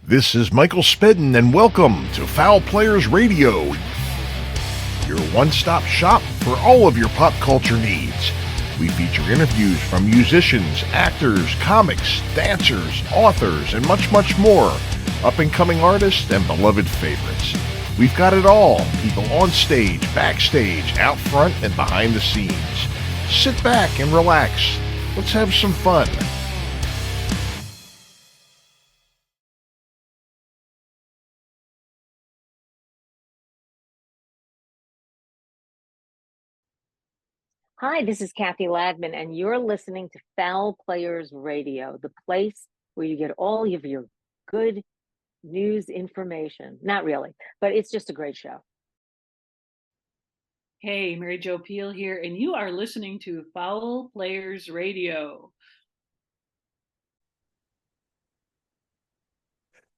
This is Michael Spedden, and welcome to Fowl Players Radio, your one-stop shop for all of your pop culture needs. We feature interviews from musicians, actors, comics, dancers, authors, and much, much more, up-and-coming artists and beloved favorites. We've got it all, people on stage, backstage, out front, and behind the scenes. Sit back and relax. Let's have some fun. Hi, this is Kathy Ladman, and you're listening to Fowl Players Radio, the place where you get all of your good news information. Not really, but it's just a great show. Hey, Mary Jo Peel here, and you are listening to Fowl Players Radio.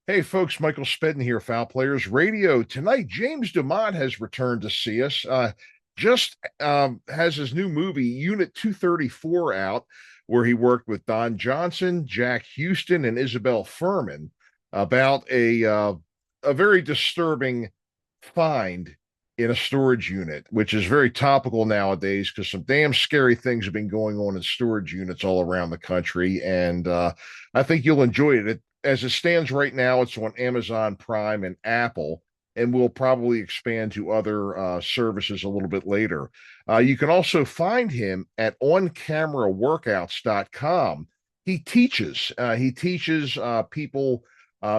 Hey folks, Michael Spedden here, Fowl Players Radio. Tonight, James DuMont has returned to see us. Has his new movie, Unit 234, out, where he worked with Don Johnson, Jack Houston, and Isabel Furman about a very disturbing find in a storage unit, which is very topical nowadays because some damn scary things have been going on in storage units all around the country. And I think you'll enjoy it. As it stands right now, it's on Amazon Prime and Apple, and we'll probably expand to other services a little bit later. You can also find him at oncameraworkouts.com. He teaches people.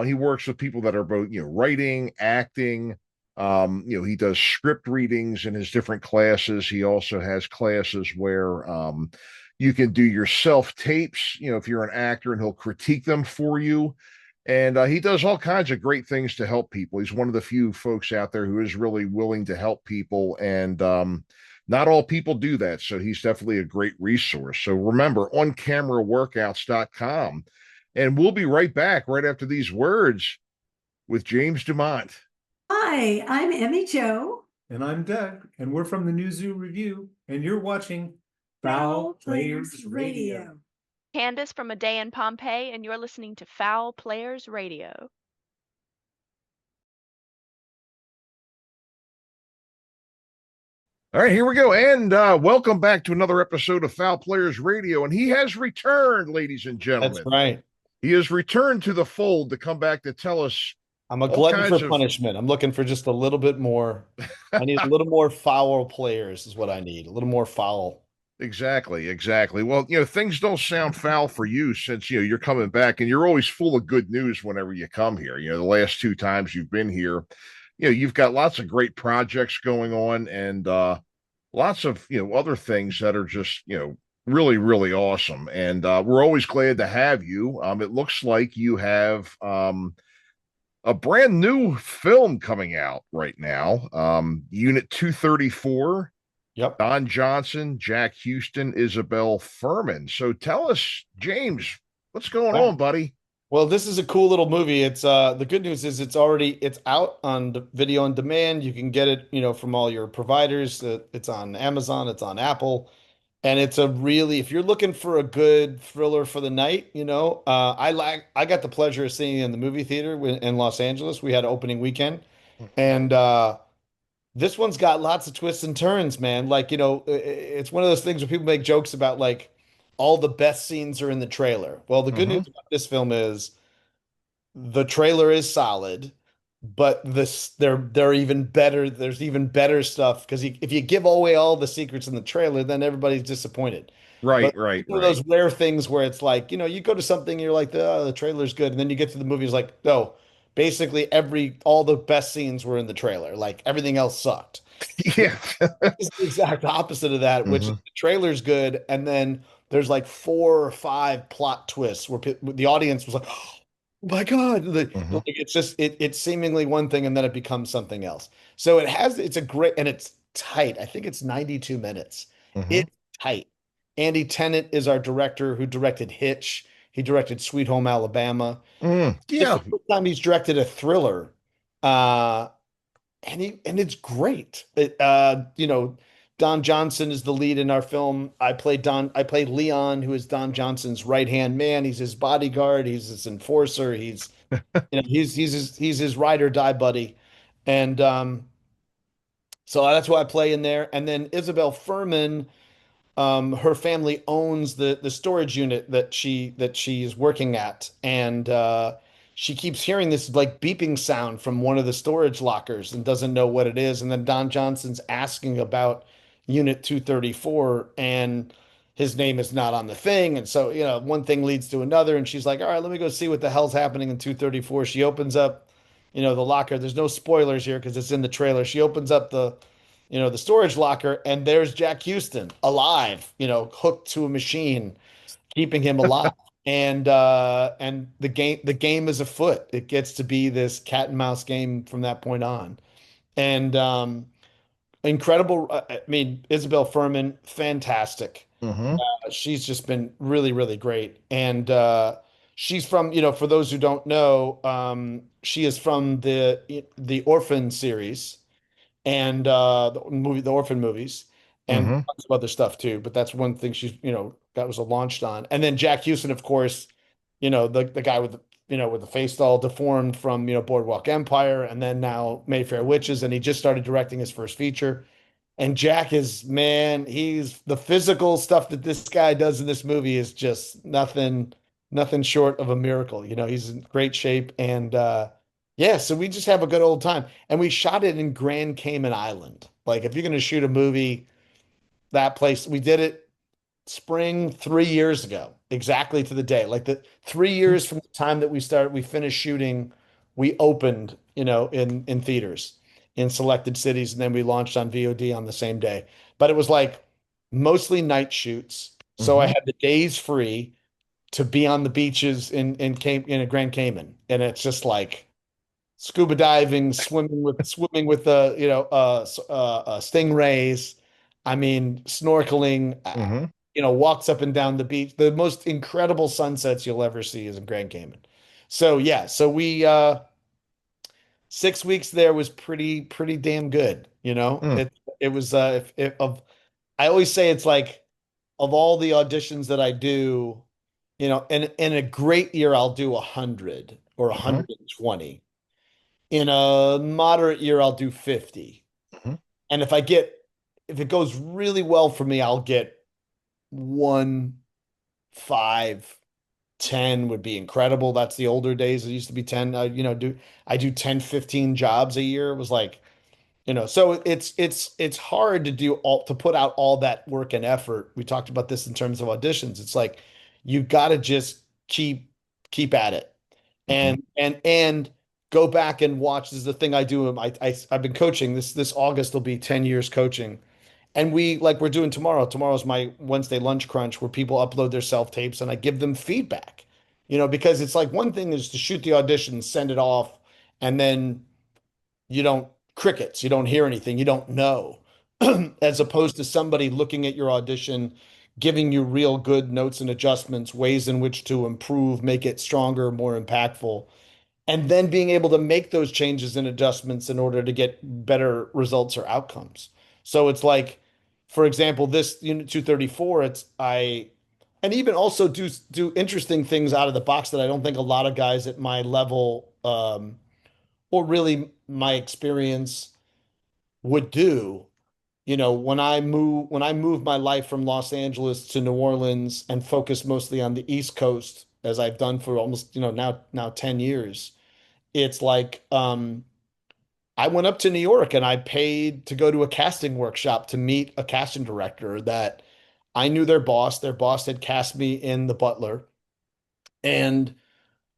He works with people that are both, writing, acting. He does script readings in his different classes. He also has classes where you can do your self tapes, if you're an actor, and he'll critique them for you. And he does all kinds of great things to help people. He's one of the few folks out there who is really willing to help people. And not all people do that. So he's definitely a great resource. So remember, oncameraworkouts.com. And we'll be right back right after these words with James DuMont. Hi, I'm Emmy Jo. And I'm Doug, and we're from the New Zoo Review, and you're watching Fowl Players Radio. Candace from A Day in Pompeii, and you're listening to Fowl Players Radio. All right, here we go. And welcome back to another episode of Fowl Players Radio. And he has returned, ladies and gentlemen. That's right. He has returned to the fold to come back to tell us. I'm a glutton for punishment. I'm looking for just a little bit more. I need a little more foul players is what I need. A little more foul. Exactly. Well, things don't sound foul for you since, you're coming back, and you're always full of good news whenever you come here. The last two times you've been here, you've got lots of great projects going on, and lots of, other things that are just, really, really awesome. And we're always glad to have you. It looks like you have a brand new film coming out right now. Unit 234. Yep. Don Johnson, Jack Houston, Isabel Furman. So tell us, James, what's going on, buddy? Well, this is a cool little movie. It's the good news is it's out on the video on demand. You can get it, from all your providers. It's on Amazon, it's on Apple. And it's if you're looking for a good thriller for the night, I got the pleasure of seeing it in the movie theater in Los Angeles. We had opening weekend, and this one's got lots of twists and turns, man. It's one of those things where people make jokes about like all the best scenes are in the trailer. Well, the good news about this film is the trailer is solid, but they're even better. There's even better stuff because if you give away all the secrets in the trailer, then everybody's disappointed. Right. One of those rare things where it's like, you go to something, you're like, the trailer's good, and then you get to the movie, it's like, no, basically all the best scenes were in the trailer. Like everything else sucked. Yeah. It's the exact opposite of that, which the trailer's good, and then there's like 4 or 5 plot twists where the audience was like, oh my God. Like it's just it's seemingly one thing and then it becomes something else. So it's a great, and it's tight. I think it's 92 minutes. It's tight. Andy Tennant is our director who directed Hitch. He directed Sweet Home Alabama. Yeah. It's the first time he's directed a thriller. And it's great. Don Johnson is the lead in our film. I played Leon, who is Don Johnson's right-hand man. He's his bodyguard. He's his enforcer. He's He's his ride or die buddy, and so that's why I play in there. And then Isabel Furman, her family owns the storage unit that she is working at, and she keeps hearing this like beeping sound from one of the storage lockers and doesn't know what it is. And then Don Johnson's asking about Unit 234, and his name is not on the thing. And so, one thing leads to another, and she's like, "All right, let me go see what the hell's happening in 234." She opens up, the locker. There's no spoilers here because it's in the trailer. She opens up the storage locker, and there's Jack Houston alive, hooked to a machine, keeping him alive. And the game is afoot. It gets to be this cat and mouse game from that point on. And incredible. I mean, Isabel Furman, fantastic. Hmm. She's just been really, really great. And she's from, for those who don't know, she is from the Orphan series and the Orphan movies, and Hmm. tons of other stuff too. But that's one thing she's that was launched on. And then Jack Houston, of course, the guy with the face all deformed from Boardwalk Empire, and then now Mayfair Witches, and he just started directing his first feature. And Jack is, man, he's the physical stuff that this guy does in this movie is just nothing short of a miracle. He's in great shape, and yeah, so we just have a good old time. And we shot it in Grand Cayman Island. Like if you're going to shoot a movie, that place, we did it spring 3 years ago, exactly to the day. Like the 3 years from the time that we finished shooting, we opened, in theaters in selected cities, and then we launched on VOD on the same day. But it was like mostly night shoots, so I Hmm. had the days free to be on the beaches in Grand Cayman, and it's just like scuba diving, swimming with stingrays. I mean, snorkeling. Hmm. Walks up and down the beach. The most incredible sunsets you'll ever see is in Grand Cayman. So yeah, so we 6 weeks there was pretty damn good. Mm. It was I always say it's like of all the auditions that I do, in a great year I'll do 100 or Hmm. 120. In a moderate year I'll do 50. Hmm. And if it goes really well for me, I'll get 1, 5, 10 would be incredible. That's the older days. It used to be 10. I do 10, 15 jobs a year. It was like, so it's hard to put out all that work and effort. We talked about this in terms of auditions. It's like you got to just keep at it Hmm. and go back and watch. This is the thing I do. I've been coaching this August will be 10 years coaching. And we're doing tomorrow. Tomorrow's my Wednesday lunch crunch where people upload their self tapes and I give them feedback. Because it's like one thing is to shoot the audition, send it off, and then you don't crickets, you don't hear anything, you don't know. As opposed to somebody looking at your audition, giving you real good notes and adjustments, ways in which to improve, make it stronger, more impactful, and then being able to make those changes and adjustments in order to get better results or outcomes. So it's like, for example, this unit 234, and even also do interesting things out of the box that I don't think a lot of guys at my level, or really my experience would do. When I moved my life from Los Angeles to New Orleans and focused mostly on the East Coast, as I've done for almost, now 10 years, it's like I went up to New York and I paid to go to a casting workshop to meet a casting director that I knew their boss. Their boss had cast me in The Butler, and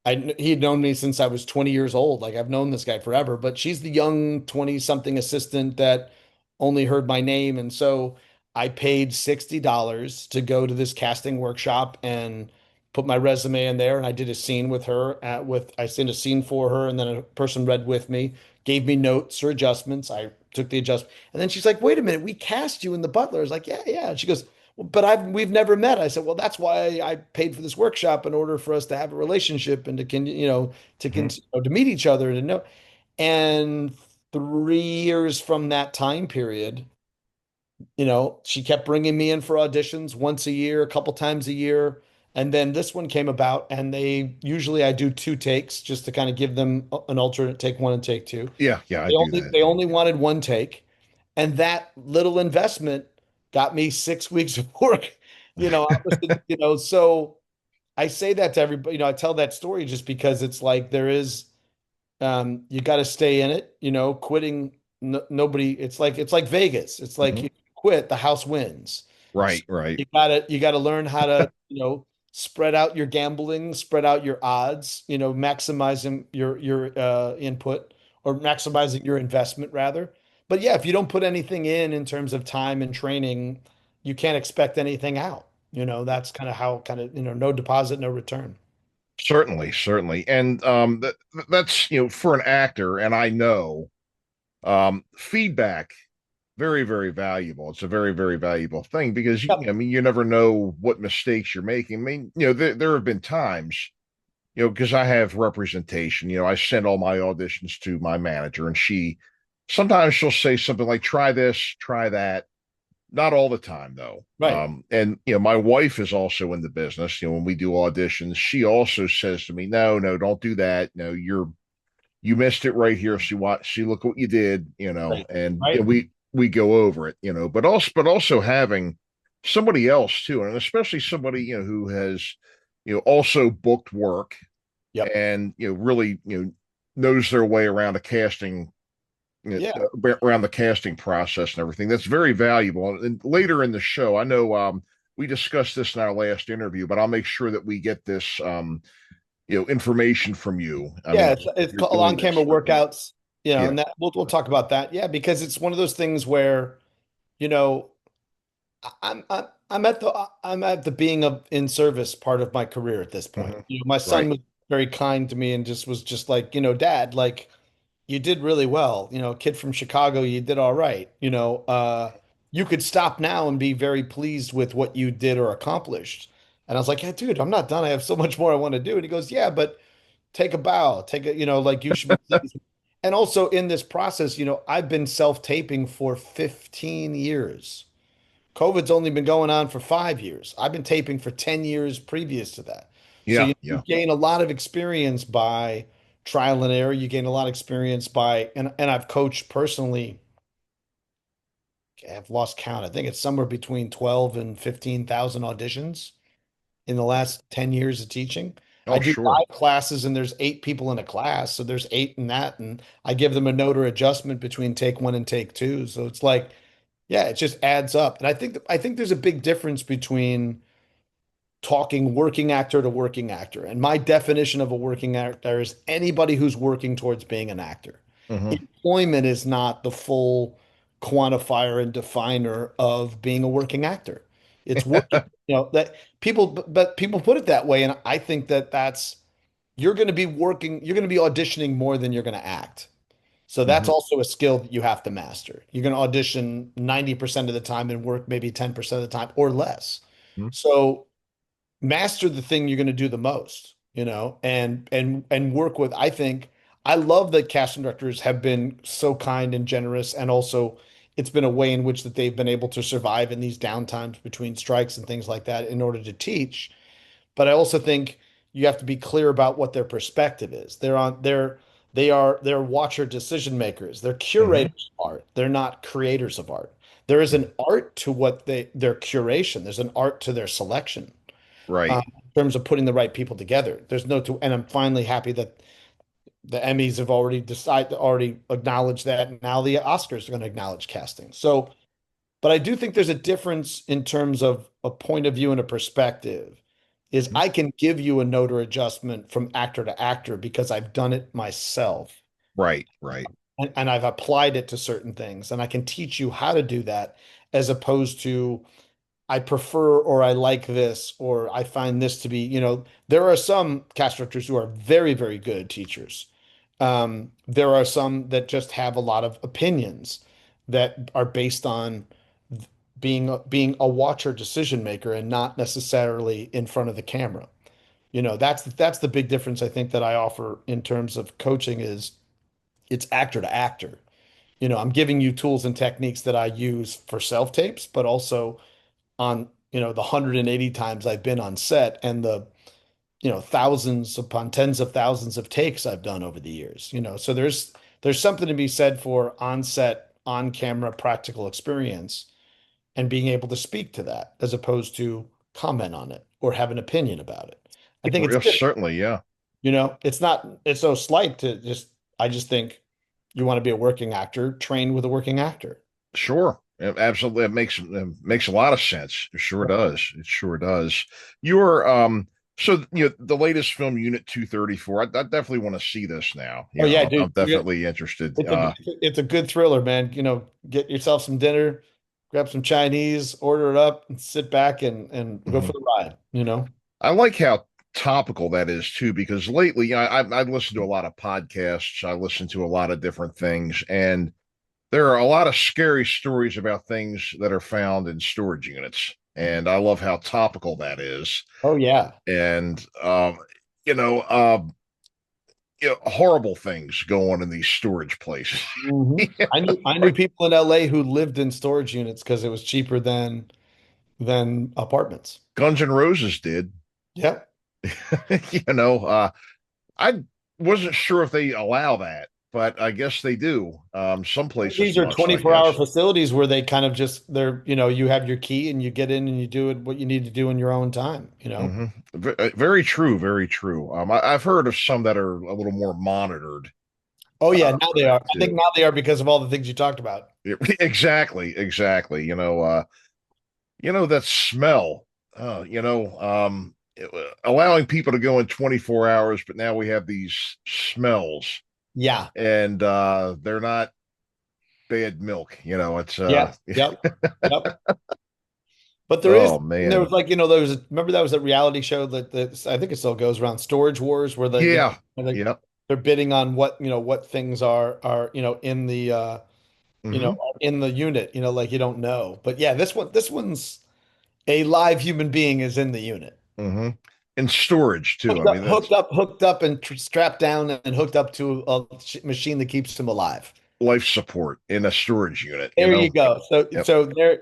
he'd known me since I was 20 years old. Like I've known this guy forever, but she's the young 20 something assistant that only heard my name. And so I paid $60 to go to this casting workshop and put my resume in there. And I did a scene with her I sent a scene for her, and then a person read with me, gave me notes or adjustments. I took the adjustment. And then she's like, "Wait a minute, we cast you in The Butler." I was like, "Yeah, yeah." And she goes, "But we've never met." I said, "Well, that's why I paid for this workshop, in order for us to have a relationship and Hmm. to meet each other and to know." And 3 years from that time period, she kept bringing me in for auditions once a year, a couple times a year. And then this one came about, and they usually I do two takes just to kind of give them an alternate take one and take two. Yeah, yeah, I do that. They only wanted one take, and that little investment got me 6 weeks of work. I was, so I say that to everybody. I tell that story just because it's like there is, you got to stay in it. Quitting, nobody. It's like Vegas. It's like Mhm. you quit, the house wins. So Right, right. you gotta learn how to, spread out your gambling, spread out your odds, maximizing your input or maximizing your investment rather. But yeah, if you don't put anything in terms of time and training, you can't expect anything out. That's kind of how no deposit, no return. Certainly, certainly. And that's, for an actor, and I know feedback very, very valuable. It's a very, very valuable thing because Yep. I mean, you never know what mistakes you're making. I mean, there have been times, because I have representation, I send all my auditions to my manager, and sometimes she'll say something like, try this, try that. Not all the time, though. Right. And my wife is also in the business. When we do auditions, she also says to me, "No, no, don't do that. No, you missed it right here. See, look what you did. Right. And Right. we go over it. But also having somebody else too, and especially somebody who has also booked work Yep. and really knows their way around a casting Yeah. around the casting process and everything. That's very valuable. And later in the show, I know we discussed this in our last interview, but I'll make sure that we get this information from you. I Yeah, mean, it's you're called doing on-camera this. workouts, Yeah. and that we'll talk about that. Yeah, because it's one of those things where, you know, I'm at the being of in service part of my career at this point. Mhm. My son Right. was very kind to me and just like, Dad, like you did really well. Kid from Chicago, you did all right. You could stop now and be very pleased with what you did or accomplished. And I was like, yeah, dude, I'm not done. I have so much more I want to do. And he goes, yeah, but take a bow, like you should be pleased. And also in this process, I've been self-taping for 15 years. COVID's only been going on for 5 years. I've been taping for 10 years previous to that. So Yeah. you Yeah. gain a lot of experience by trial and error. You gain a lot of experience by, and I've coached personally. I've lost count. I think it's somewhere between 12 and 15,000 auditions in the last 10 years of teaching. I Oh, do sure. 5 classes and there's 8 people in a class. So there's eight in that. And I give them a note or adjustment between take one and take two. So it's like, yeah, it just adds up. And I think there's a big difference between talking working actor to working actor. And my definition of a working actor is anybody who's working towards being an actor. Hmm. Employment is not the full quantifier and definer of being a working actor. It's working, that people, but people put it that way. And I think that's, you're going to be working, you're going to be auditioning more than you're going to act. So that's Hmm. also a skill that you have to master. You're going to audition 90% of the time and work maybe 10% of the time or less. So master the thing you're going to do the most, and work with. I think I love that casting directors have been so kind and generous, and also it's been a way in which that they've been able to survive in these downtimes between strikes and things like that in order to teach. But I also think you have to be clear about what their perspective is. They're watcher decision makers. They're Hmm. curators of art. They're not creators of art. There is an art to what their curation. There's an art to their selection, Right. in terms of putting the right people together. There's no to, and I'm finally happy that the Emmys have already acknowledged that, and now the Oscars are going to acknowledge casting. So, but I do think there's a difference in terms of a point of view and a perspective. Is Mhm. I can give you a note or adjustment from actor to actor because I've done it myself Right. Right. and I've applied it to certain things, and I can teach you how to do that as opposed to I prefer or I like this or I find this to be, there are some cast directors who are very, very good teachers. There are some that just have a lot of opinions that are based on being a watcher decision maker and not necessarily in front of the camera. That's the big difference I think that I offer in terms of coaching is it's actor to actor. I'm giving you tools and techniques that I use for self tapes, but also on the 180 times I've been on set and the thousands upon tens of thousands of takes I've done over the years. So there's something to be said for on set, on camera practical experience and being able to speak to that as opposed to comment on it or have an opinion about it. I think it's Yes, good. certainly, yeah. It's no slight to I just think you want to be a working actor, train with a working actor. Sure. Absolutely. It makes a lot of sense. It sure does. It sure does. You're so the latest film, Unit 234. I definitely want to see this now. Oh yeah, I'm dude. definitely interested. It's a good thriller, man. Get yourself some dinner, grab some Chinese, order it up, and sit back and go for Mhm. the ride. I like how topical that is too, because lately, I listen to a lot of podcasts. I listen to a lot of different things, and there are a lot of scary stories about things that are found in storage units. And I love how topical that is. Oh yeah. And you know, um, horrible things go on in these storage places. I knew people in LA who lived in storage units because it was cheaper than apartments. Guns N' Roses did. Yep. you know, I wasn't sure if they allow that, but I guess they do. Some places These are must, I 24-hour guess. facilities where they kind of just you have your key and you get in and you do it what you need to do in your own time. Hmm. Very true, very true. I've heard of some that are a little more monitored Oh yeah, now for they that are. I think too. now they are because of all the things you talked about. Exactly, exactly. That smell. Allowing people to go in 24 hours, but now we have these smells, Yeah. and they're not bad milk. It's Yeah. Yep. Yep. But oh there man, was remember that was a reality show that I think it still goes around Storage Wars where yeah, like yep. they're bidding on what things are in the Hmm. in the unit, like you don't know. But yeah, this one's a live human being is in the unit. Hmm. And storage too. I Hooked up, mean, that's hooked up, hooked up, and strapped down and hooked up to a machine that keeps him alive. life support in a storage unit. There you go. So Yep. so there's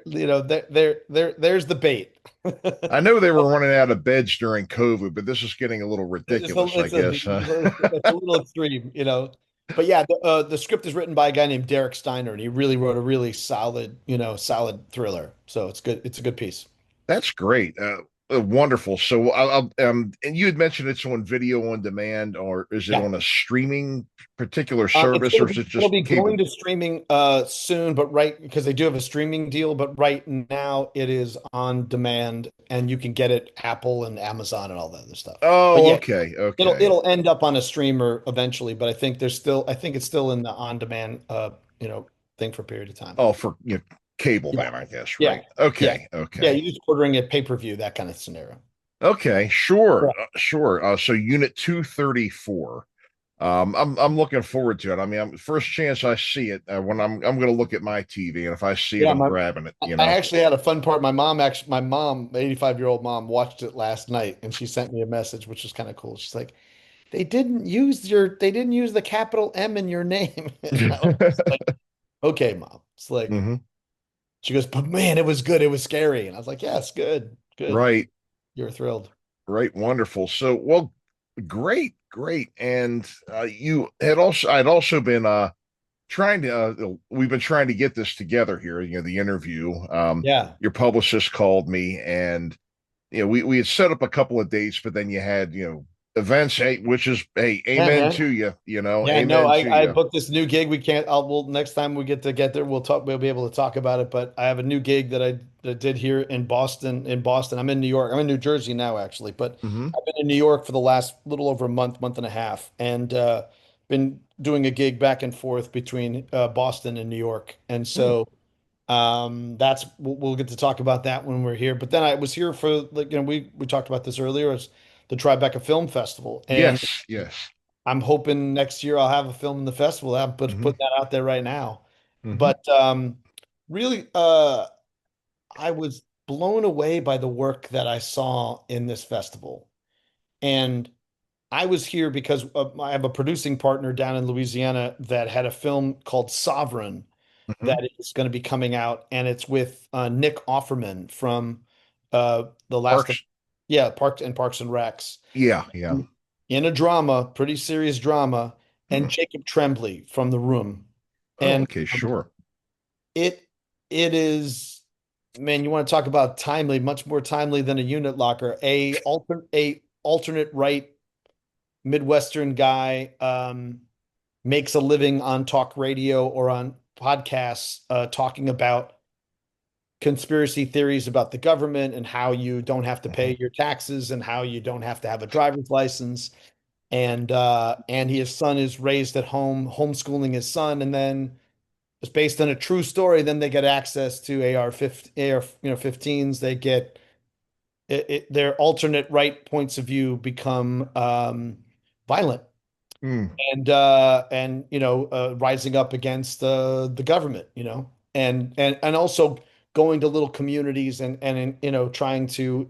the bait. I know they were running out of beds during COVID, but this is getting a little It's a, ridiculous, I it's a, guess. Huh? it's a little extreme. But yeah, the script is written by a guy named Derek Steiner, and he really wrote a really solid thriller. So it's good. It's a good piece. That's great. Wonderful. So, and you had mentioned it's on video on demand, or is it Yeah. on a streaming particular It's service, gonna or is be it it'll just be cable? going to streaming soon, but right because they do have a streaming deal, but right now it is on demand and you can get it Apple and Amazon and all that other stuff. But Oh, yeah, okay, it'll okay. it'll end up on a streamer eventually, but I think it's still in the on demand thing for a period of time. Oh, for cable Yeah. then, I guess, Yeah. right? Yeah. Okay, Yeah, okay, you're just ordering it pay-per-view, that kind of scenario. okay. Sure, Yeah. sure. So, Unit 234. I'm looking forward to it. I mean, first chance I see it, when I'm going to look at my TV, and if I see it, Yeah, I'm grabbing it. I actually had a fun part. My 85-year-old mom watched it last night and she sent me a message, which was kind of cool. She's like, they didn't use the capital M in your name. And I was just like, okay, mom. It's like, Hmm. she goes, but man, it was good. It was scary. And I was like, yes, good, good. Right, You're thrilled. right, wonderful. So, well, great, great. And I'd also been trying to we've been trying to get this together here, the interview. Yeah. Your publicist called me, and we had set up a couple of dates, but then you had events, hey, which is, hey, Yeah, amen man. to you, Yeah, no, amen to I you. booked this new gig. We'll next time we get to get there, we'll be able to talk about it. But I have a new gig that did here in Boston. I'm in New York. I'm in New Jersey now, actually, but Hmm. I've been in New York for the last little over a month and a half, and been doing a gig back and forth between Boston and New York. And so that's we'll get to talk about that when we're here. But then I was here for we talked about this earlier. It's the Tribeca Film Festival, and Yes, yes. I'm hoping next year I'll have a film in the festival. I'm Hmm. putting that out there right now. Hmm. But really, I was blown away by the work that I saw in this festival. And I was here because I have a producing partner down in Louisiana that had a film called Sovereign Hmm. that is going to be coming out, and it's with Nick Offerman from the last of Parks. yeah, Parks and Recs Yeah, yeah. in a drama, pretty serious drama, and Hmm. Jacob Tremblay from The Room. Oh, And okay, sure. it it is, man, you want to talk about timely, much more timely than a unit locker. A alternate right Midwestern guy makes a living on talk radio or on podcasts talking about conspiracy theories about the government and how you don't have to Mhm. pay your taxes and how you don't have to have a driver's license. And his son is raised at home, homeschooling his son, and then it's based on a true story. Then they get access to AR 15s. They get their alternate right points of view become violent Mm, and rising up against the government, and also going to little communities and trying to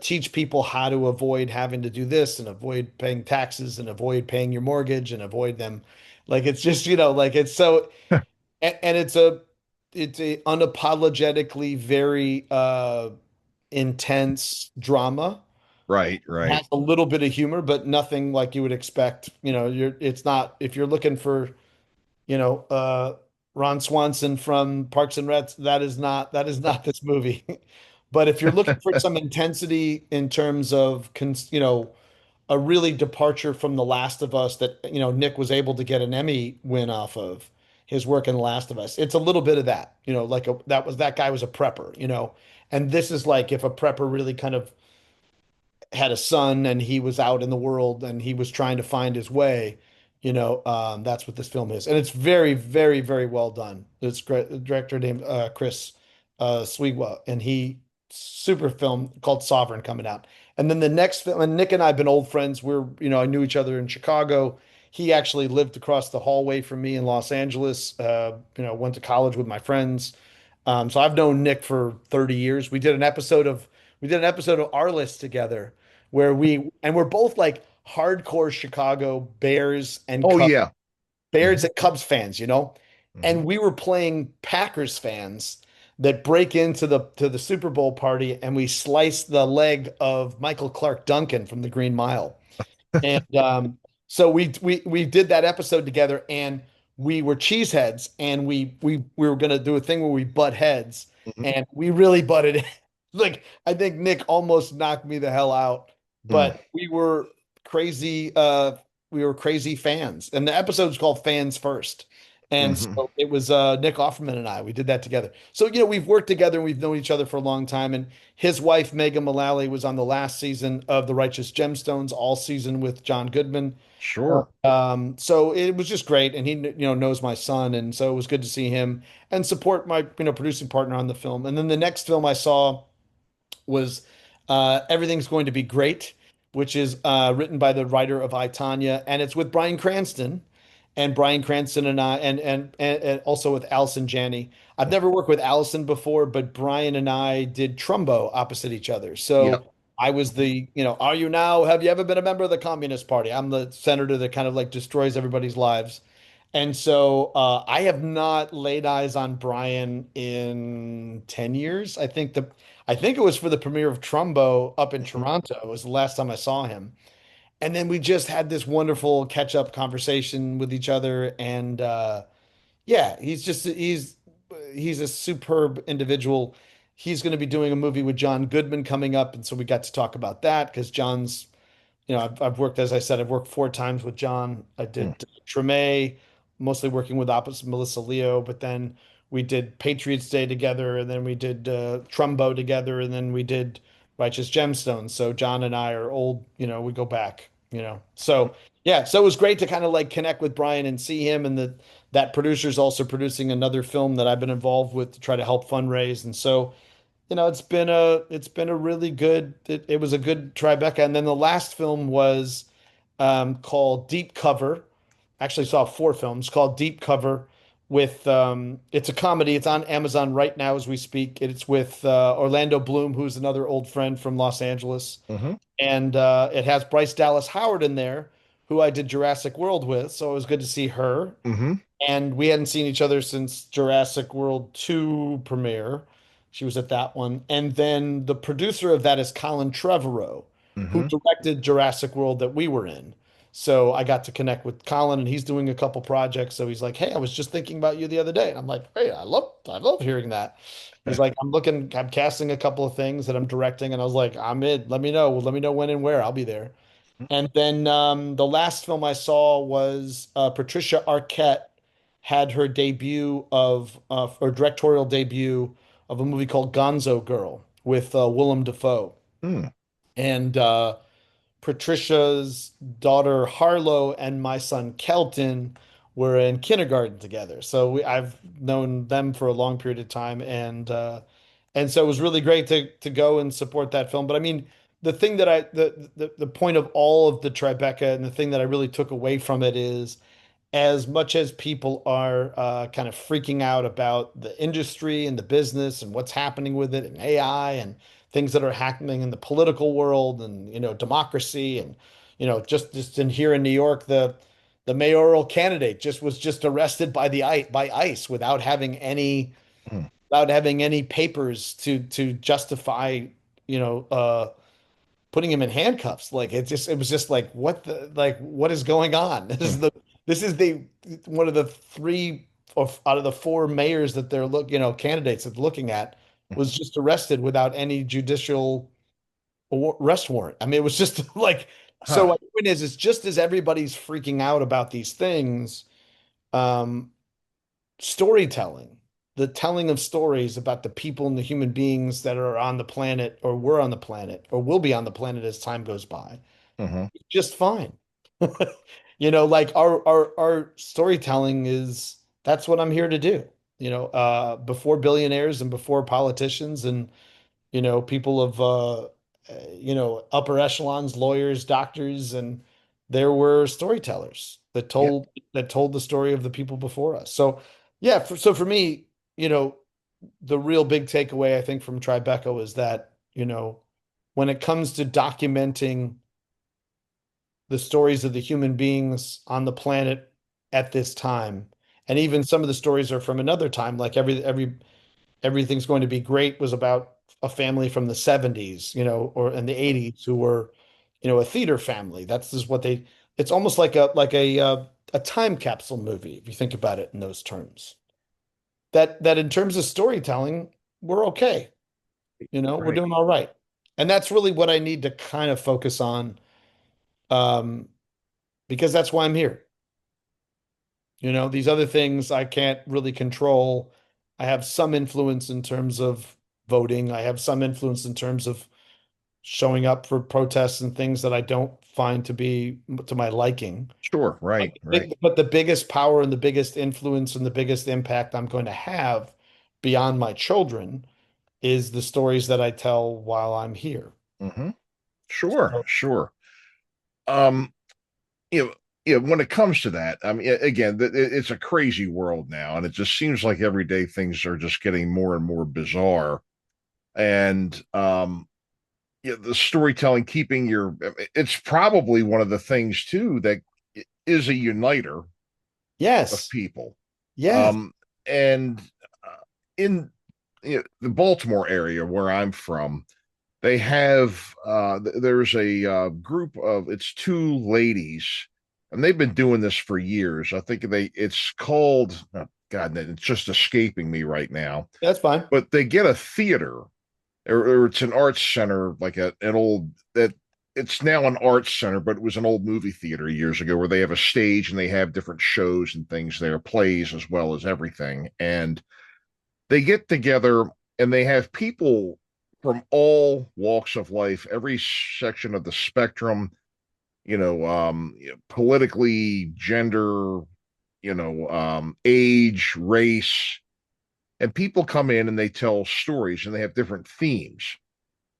teach people how to avoid having to do this and avoid paying taxes and avoid paying your mortgage and avoid them. Like it's just, like it's so and it's a unapologetically very intense drama. right, It right. has a little bit of humor, but nothing like you would expect. It's not if you're looking for, you know, uh Ron Swanson from Parks and Rec, that is not this movie. But if you're looking for some intensity in terms of a really departure from The Last of Us that Nick was able to get an Emmy win off of his work in The Last of Us. It's a little bit of that, that guy was a prepper, and this is like if a prepper really kind of had a son and he was out in the world and he was trying to find his way, that's what this film is. And it's very, very, very well done. It's great. The director named Chris Swigwa, and he super film called Sovereign coming out. And then the next film, and Nick and I have been old friends. I knew each other in Chicago. He actually lived across the hallway from me in Los Angeles. Went to college with my friends. So I've known Nick for 30 years. We did an episode of Our List together where we're both like hardcore Chicago Oh, yeah. Bears Hmm. and Cubs fans, Hmm. and we were playing Packers fans that break into the Super Bowl party and we slice the leg of Michael Clark Duncan from the Green Mile. And so we did that episode together, and we were cheeseheads, and we were gonna do a thing where we butt heads, Hmm. and we really butted. Like I think Nick almost knocked me the hell out, Mm. but we were crazy fans, and the episode's called Fans First. And Hmm. so it was Nick Offerman and I. We did that together. So we've worked together and we've known each other for a long time. And his wife, Megan Mullally, was on the last season of The Righteous Gemstones, all season with John Goodman. Sure. So it was just great, and he knows my son, and so it was good to see him and support my producing partner on the film. And then the next film I saw was Everything's Going to Be Great, which is written by the writer of I, Tonya, and it's with Bryan Cranston. And Bryan Cranston and I, and also with Allison Janney. I've never worked with Allison before, but Bryan and I did Trumbo opposite each other. Yep. So I was are you now, have you ever been a member of the Communist Party? I'm the senator that kind of like destroys everybody's lives. And so I have not laid eyes on Bryan in 10 years. I think it was for the premiere of Trumbo up in Hmm. Toronto. It was the last time I saw him. And then we just had this wonderful catch-up conversation with each other. And yeah, he's a superb individual. He's going to be doing a movie with John Goodman coming up. And so we got to talk about that because John's I've worked, as I said, I've worked 4 times with John. I Mm. did Treme, mostly working with opposite Melissa Leo, but then we did Patriots Day together, and then we did Trumbo together, and then we did Righteous Gemstones. So John and I are old, we go back. So yeah, so it was great to kind of like connect with Brian and see him, and that producer's also producing another film that I've been involved with to try to help fundraise. And so it's been a really good it was a good Tribeca. And then the last film was called Deep Cover. Actually saw 4 films called Deep Cover with it's a comedy. It's on Amazon right now as we speak. It's with Orlando Bloom, who's another old friend from Los Angeles. Hmm. And it has Bryce Dallas Howard in there, who I did Jurassic World with, so it was good to see her. Hmm. And we hadn't seen each other since Jurassic World 2 premiere. She was at that one. And then the producer of that is Colin Trevorrow, who Hmm. directed Jurassic World that we were in. So I got to connect with Colin, and he's doing a couple projects. So he's like, "Hey, I was just thinking about you the other day." And I'm like, "Hey, I love hearing that." He's like, I'm casting a couple of things that I'm directing." And I was like, "I'm in. Let me know. Let me know when and where. I'll be there." And then the last film I saw was Patricia Arquette had her debut of or directorial debut of a movie called Gonzo Girl with Willem Dafoe. Hmm. And Patricia's daughter Harlow and my son Kelton were in kindergarten together. So I've known them for a long period of time, and so it was really great to go and support that film. But I mean, the thing that the point of all of the Tribeca and the thing that I really took away from it is as much as people are kind of freaking out about the industry and the business and what's happening with it and AI and things that are happening in the political world and democracy and just in here in New York the mayoral candidate just arrested by by ICE Hmm. without having any papers to justify you know uh putting him in handcuffs. Like it was just like what is going on? Hmm. This is the one of the three out of the four mayors that they're candidates that they're looking at was just arrested without any judicial arrest warrant. I mean, it was just like so. Huh. My point is just as everybody's freaking out about these things, um, storytelling, the telling of stories about the people and the human beings that are on the planet or were on the planet or will be on the planet as time goes by, Hmm. just fine. Like our storytelling is that's what I'm here to do. Before billionaires and before politicians and people of upper echelons, lawyers, doctors, and there were storytellers Yeah. that told the story of the people before us. So yeah, so for me, the real big takeaway I think from Tribeca is that, when it comes to documenting the stories of the human beings on the planet at this time, and even some of the stories are from another time, like everything's going to be great was about a family from the 70s, or in the 80s who were, a theater family. That's just what it's almost like a time capsule movie, if you think about it in those terms. That in terms of storytelling, we're okay. We're Right. doing all right. And that's really what I need to kind of focus on, um, because that's why I'm here. These other things I can't really control. I have some influence in terms of voting. I have some influence in terms of showing up for protests and things that I don't find to be to my liking. Sure. Right. Right. But the biggest power and the biggest influence and the biggest impact I'm going to have beyond my children is the stories that I tell while I'm here. Hmm. Sure. So, Sure. Um, you know, when it comes to that, I mean, again, it's a crazy world now, and it just seems like every day things are just getting more and more bizarre. And the storytelling, keeping it's probably one of the things too that is a uniter of yes, people. yes, Um, and in the Baltimore area where I'm from, they have there's a group of it's two ladies, and they've been doing this for years. I think it's called God, it's just escaping me right now. that's fine. But they get a theater, or it's an arts center, like an old that it's now an arts center, but it was an old movie theater years ago where they have a stage and they have different shows and things there, plays as well as everything. And they get together and they have people from all walks of life, every section of the spectrum, politically, gender, age, race, and people come in and they tell stories and they have different themes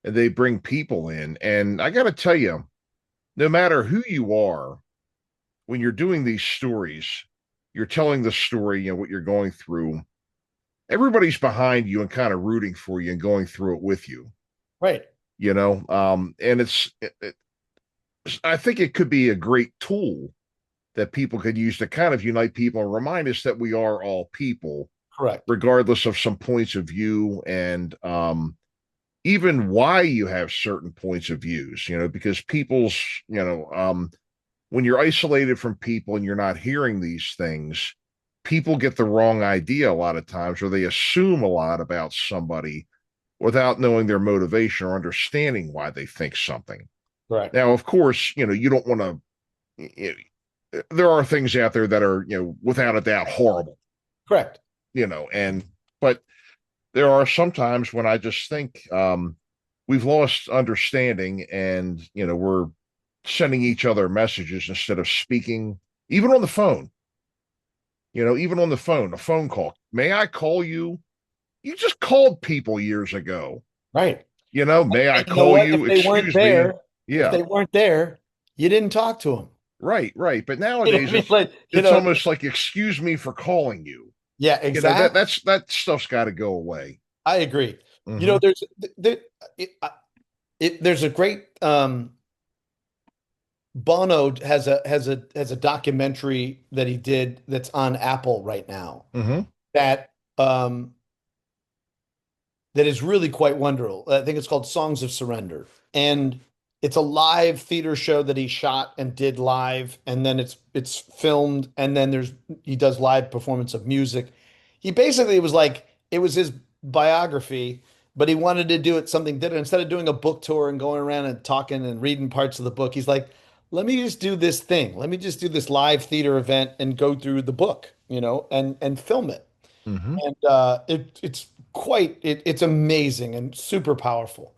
and they bring people in. And I got to tell you, no matter who you are, when you're doing these stories, you're telling the story, what you're going through. Everybody's behind you and kind of rooting for you and going through it with you, Right. and I think it could be a great tool that people could use to kind of unite people and remind us that we are all people Correct. regardless of some points of view and even why you have certain points of views, because people's, when you're isolated from people and you're not hearing these things, people get the wrong idea a lot of times, or they assume a lot about somebody without knowing their motivation or understanding why they think something. Correct. Now, of course, you don't want to, there are things out there that are, without a doubt horrible, Correct. But there are some times when I just think we've lost understanding and, we're sending each other messages instead of speaking, even on the phone, even on the phone, a phone call. May I call you? You just called people years ago. Right. May I And you know call what? you? If they weren't Excuse me. there, if Yeah. they weren't there, you didn't talk to them. Right. But You know nowadays what I mean? Like, it's almost like, excuse me for calling you. yeah, exactly. That stuff's got to go away. I agree. Mhm. There's a great Bono has a documentary that he did that's on Apple right now Mhm. that that is really quite wonderful. I think it's called Songs of Surrender. And it's a live theater show that he shot and did live, and then it's filmed, and then he does live performance of music. He basically it was his biography, but he wanted to do it something different. Instead of doing a book tour and going around and talking and reading parts of the book, he's like, let me just do this thing. Let me just do this live theater event and go through the book, and film it. Mhm. And it's amazing and super powerful.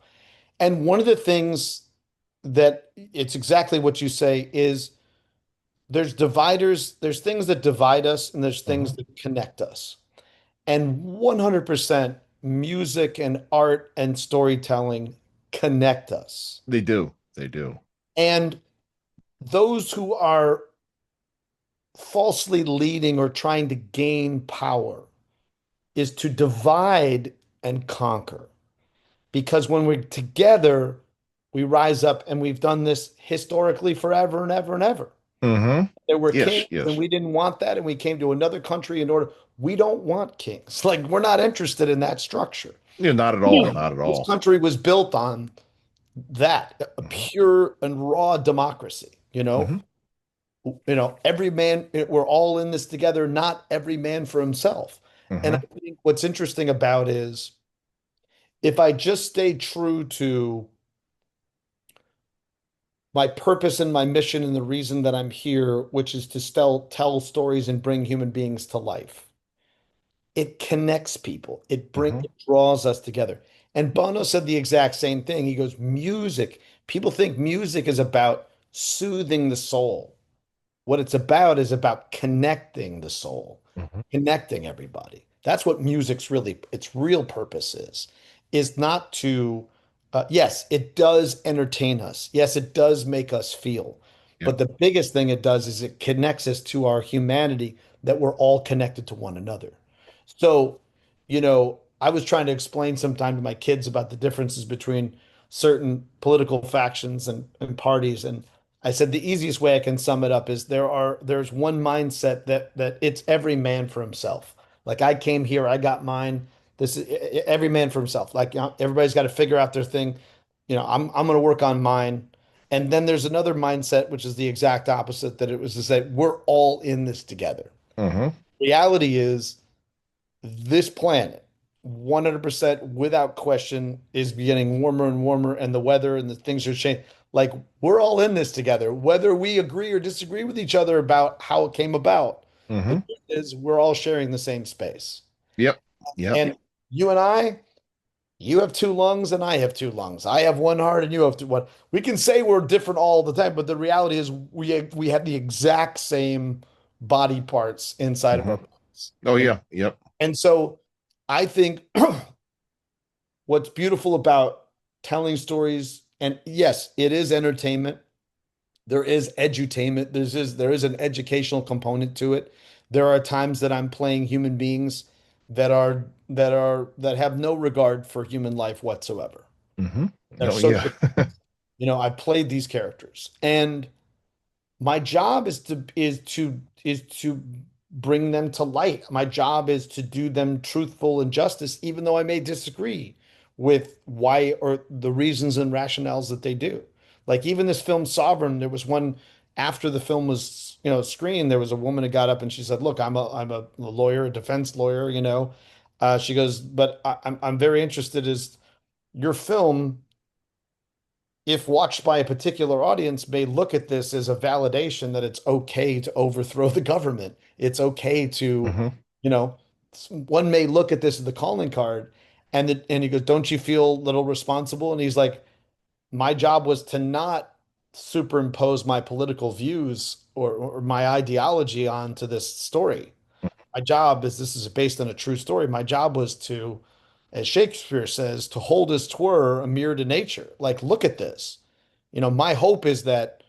And one of the things that it's exactly what you say is there's things that divide us and there's things Mhm. that connect us. And 100% music and art and storytelling connect us. They do. They do. And those who are falsely leading or trying to gain power is to divide and conquer. Because when we're together, we rise up, and we've done this historically forever and ever and ever. Mhm. There were Yes, kings, and yes. we didn't want that, and we came to another country in order. We don't want kings. Like, we're not interested in that structure. Yeah, not at all. Not at This all. country was built on that, a Mhm. pure and raw democracy, Mhm. every man, we're all in this together, not every man for himself. And Mhm. I think what's interesting about is if I just stay true to my purpose and my mission and the reason that I'm here, which is to tell stories and bring human beings to life. It connects people. Mhm. It draws us together. And Bono said the exact same thing. He goes, music. People think music is about soothing the soul. What it's about is about connecting the soul, Mhm. connecting everybody. That's what music's its real purpose is not to, yes, it does entertain us. Yes, it does make us feel. Yep. But the biggest thing it does is it connects us to our humanity, that we're all connected to one another. So, I was trying to explain sometime to my kids about the differences between certain political factions and parties. And I said the easiest way I can sum it up is there's one mindset that it's every man for himself. Like, I came here, I got mine. This is every man for himself. Like, everybody's got to figure out their thing. I'm going to work on mine. And then there's another mindset, which is the exact opposite, that it was to say we're all in this together. Mhm. Reality is this planet, 100% without question, is getting warmer and warmer, and the weather and the things are changing. Like, we're all in this together, whether we agree or disagree with each other about how it came about. The Mhm. truth is, we're all sharing the same space. Yep. Yep. And you and I, you have two lungs and I have two lungs. I have one heart and you have one. We can say we're different all the time, but the reality is we have the exact same body parts inside of our Mhm. bodies. Oh yeah. Yep. And so I think what's beautiful about telling stories, and yes, it is entertainment. There is edutainment. There is an educational component to it. There are times that I'm playing human beings that have no regard for human life whatsoever. Mhm. They're Oh yeah. social. I played these characters, and my job is to bring them to light. My job is to do them truthful and justice, even though I may disagree with why or the reasons and rationales that they do. Like even this film Sovereign, there was one after the film was, screened, there was a woman who got up and she said, "Look, I'm a lawyer, a defense lawyer, you know." She goes, "But I'm very interested is your film, if watched by a particular audience, may look at this as a validation that it's okay to overthrow the government. It's okay to, Mhm. you know, one may look at this as the calling card." And he goes, "Don't you feel a little responsible?" And he's like, "My job was to not superimpose my political views or my ideology onto this story. My job is this is based on a true story. My job was to, as Shakespeare says, to hold as twere a mirror to nature. Like, look at this. My hope is that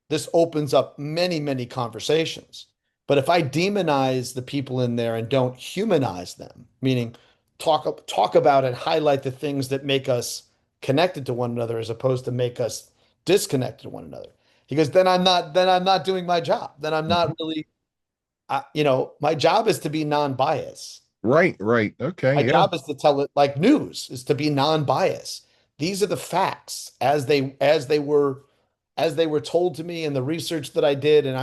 this opens up many, many conversations. But if I demonize the people in there and don't humanize them, meaning talk about and highlight the things that make us connected to one another as opposed to make us disconnected to one another." He goes, then I'm not doing my job. Then I'm not really, my job is to be non-biased. Right, right. Okay, My yeah. job is to tell it like news, is to be non-biased. These are the facts as they were told to me in the research that I did, and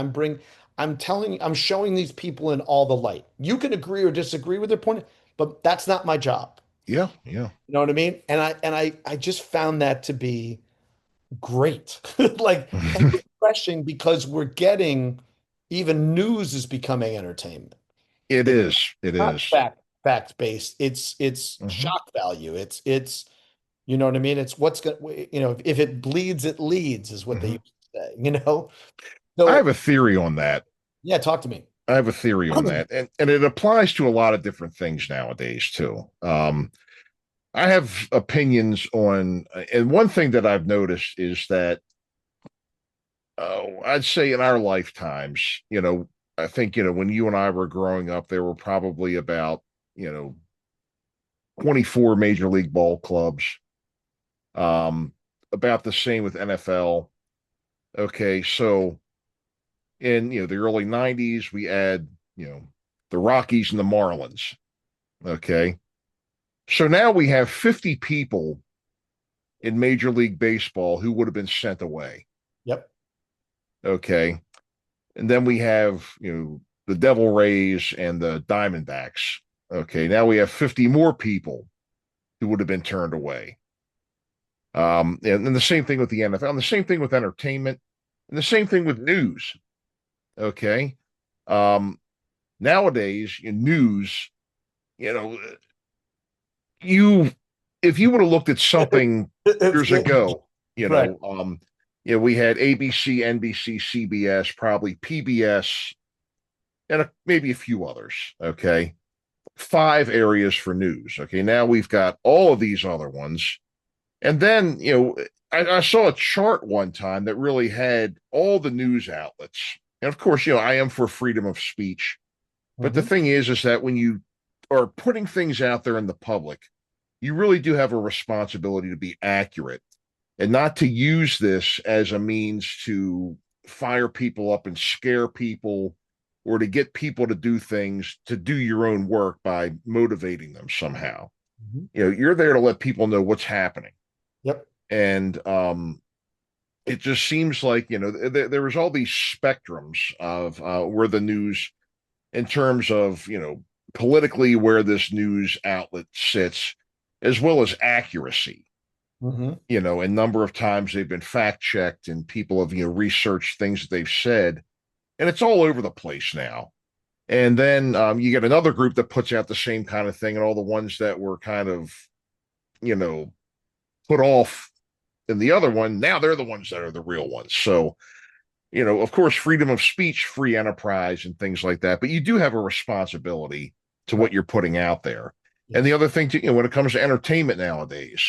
I'm showing these people in all the light. You can agree or disagree with their point, but that's not my job. Yeah, yeah. You know what I mean? And I just found that to be great. Like and refreshing because we're getting even news is becoming entertainment. It It's is. It not is. fact based. It's Mhm. shock value. It's you know what I mean? It's what's going if it bleeds, it leads is what they Mhm. used to say. I have So a theory on that. yeah, talk to me. I have a theory on that. And it applies to a lot of different things nowadays too. I have opinions on, and one thing that I've noticed is that, I'd say in our lifetimes, I think, when you and I were growing up, there were probably about, you know, 24 major league ball clubs, um, about the same with NFL. Okay. So in, the early 90s, we add, the Rockies and the Marlins. Okay. So now we have 50 people in Major League Baseball who would have been sent away. Yep. Okay. And then we have, the Devil Rays and the Diamondbacks. Okay. Now we have 50 more people who would have been turned away. And then the same thing with the NFL, and the same thing with entertainment, and the same thing with news. Okay. Um, Nowadays, in news, you know, you if you would have looked at something years ago, Right. we had ABC, NBC, CBS, probably PBS, and maybe a few others. Okay. 5 areas for news. Okay. Now we've got all of these other ones. And then, I saw a chart one time that really had all the news outlets. And of course, I am for freedom of speech. But the Mhm. thing is that when you are putting things out there in the public, you really do have a responsibility to be accurate and not to use this as a means to fire people up and scare people or to get people to do things to do your own work by motivating them somehow. Mhm. You're there to let people know what's happening. Yep. And it just seems like, there was all these spectrums of where the news, in terms of, politically where this news outlet sits, as well as accuracy. Mhm. A number of times they've been fact checked and people have, researched things that they've said, and it's all over the place now. And then you get another group that puts out the same kind of thing, and all the ones that were kind of, you know, put off in the other one, now they're the ones that are the real ones. So, of course, freedom of speech, free enterprise, and things like that. But you do have a responsibility to what Right. you're putting out there. And the Yes. other thing, too, when it comes to entertainment nowadays,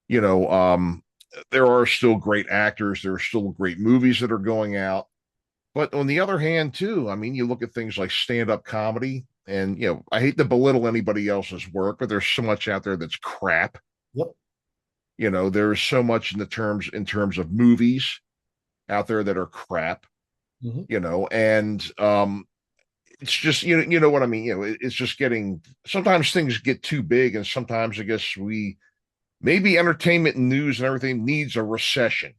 you know, um, there are still great actors, there are still great movies that are going out. But on the other hand, too, I mean, you look at things like stand-up comedy, and I hate to belittle anybody else's work, but there's so much out there that's crap. Yep. There's so much in terms of movies out there that are crap. Mhm. And it's just you know what I mean. It's just getting sometimes things get too big, and sometimes I guess we maybe entertainment and news and everything needs a recession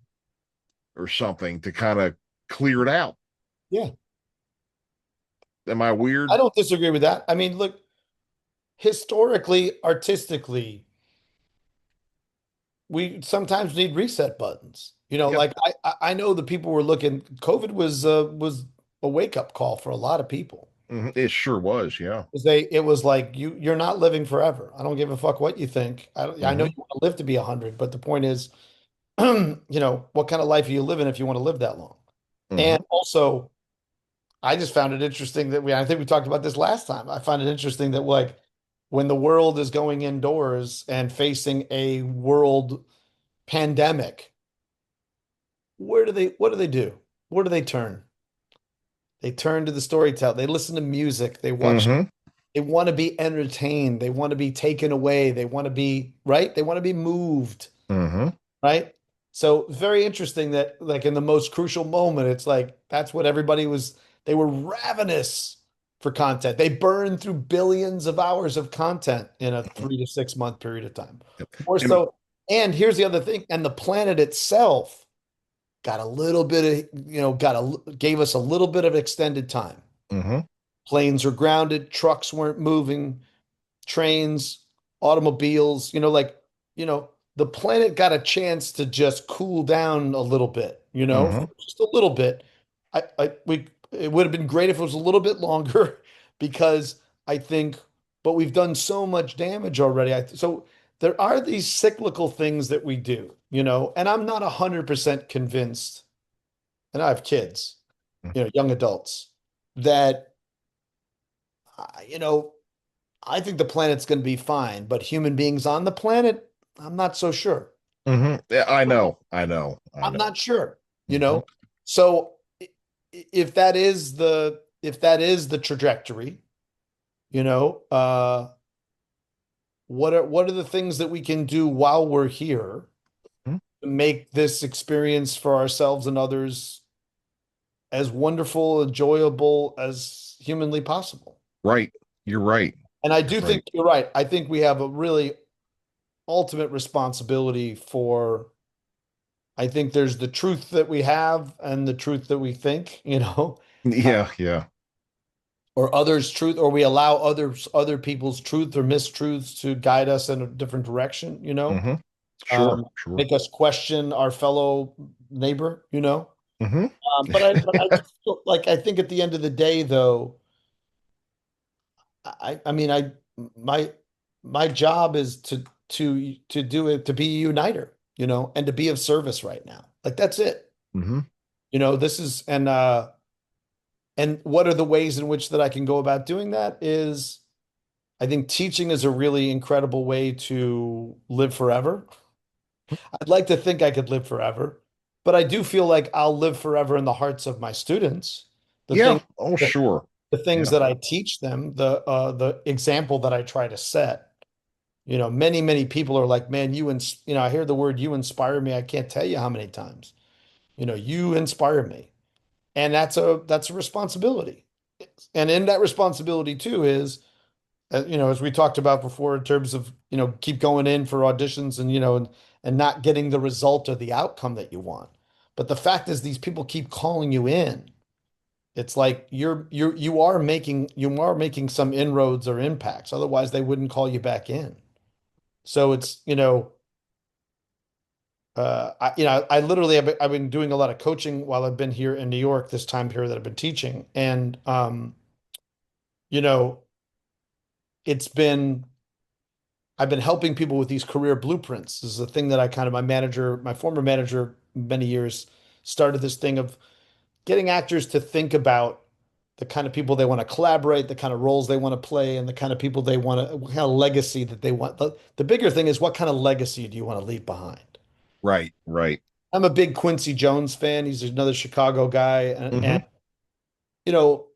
or something to kind of clear it out. Yeah. Am I I weird? don't disagree with that. I mean, look, historically, artistically, we sometimes need reset buttons. Yep. Like I know the people were looking, COVID was a wake-up call for a lot of people. It sure was. Yeah. 'Cause it was like you're not living forever. I don't give a fuck what you think. I know hmm you want to live to be 100, but the point is, what kind of life are you living if you want to live that long? hmm And also, I just found it interesting that I think we talked about this last time. I find it interesting that like when the world is going indoors and facing a world pandemic, what do they do? Where do they turn? They turn to the storytelling. They listen to music. They watch, hmm they want to be entertained. They want to be taken away. They want to be, right? They want to be moved, hmm right? So very interesting that like in the most crucial moment, it's like that's what everybody was, they were ravenous for content. They burned through billions of hours of content in a 3 to 6 month period of time. More And so, and here's the other thing, and the planet itself got a little bit of, gave us a little bit of extended time. hmm Planes are grounded, trucks weren't moving, trains, automobiles, the planet got a chance to just cool down a little bit, hmm just a little bit. It would have been great if it was a little bit longer because I think, but we've done so much damage already. So there are these cyclical things that we do, and I'm not 100% convinced, and I have kids, young adults, that, you know, I think the planet's going to be fine, but human beings on the planet, I'm not so sure. Yeah, I I'm know. not sure, you hmm know. So if that is the trajectory, you know, what are the things that we can do while we're here to make this experience for ourselves and others as wonderful, enjoyable as humanly possible? Right. You're right. And I You're do right. think you're right. I think we have a really ultimate responsibility for, I think there's the truth that we have and the truth that we think, uh, Yeah, yeah. or others' truth, or we allow other people's truth or mistruths to guide us in a different direction, hmm Sure, sure. make us question our fellow neighbor, hmm but I just feel like I think at the end of the day, though, I mean, my my job is to do it, to be a uniter, and to be of service right now. Like that's it. hmm This is and what are the ways in which that I can go about doing that is I think teaching is a really incredible way to live forever. I'd like to think I could live forever, but I do feel like I'll live forever in the hearts of my students. The Yeah. thing Oh, the, sure. the things Yeah. that I teach them, the example that I try to set. Many, many people are like, man, I hear the word you inspire me. I can't tell you how many times. You inspire me. And that's a responsibility. And in that responsibility too is, as we talked about before, in terms of, keep going in for auditions and, and not getting the result or the outcome that you want. But the fact is these people keep calling you in. It's like you are making some inroads or impacts. Otherwise, they wouldn't call you back in. So it's, I literally I've been doing a lot of coaching while I've been here in New York this time period that I've been teaching. And you know, it's been I've been helping people with these career blueprints. This is a thing that my former manager, many years, started this thing of getting actors to think about the kind of people they want to collaborate, the kind of roles they want to play, and the kind of people they want to, what kind of legacy that they want. The bigger thing is what kind of legacy do you want to leave behind? Right, right. I'm a big Quincy Jones fan. He's another Chicago guy, and hmm you know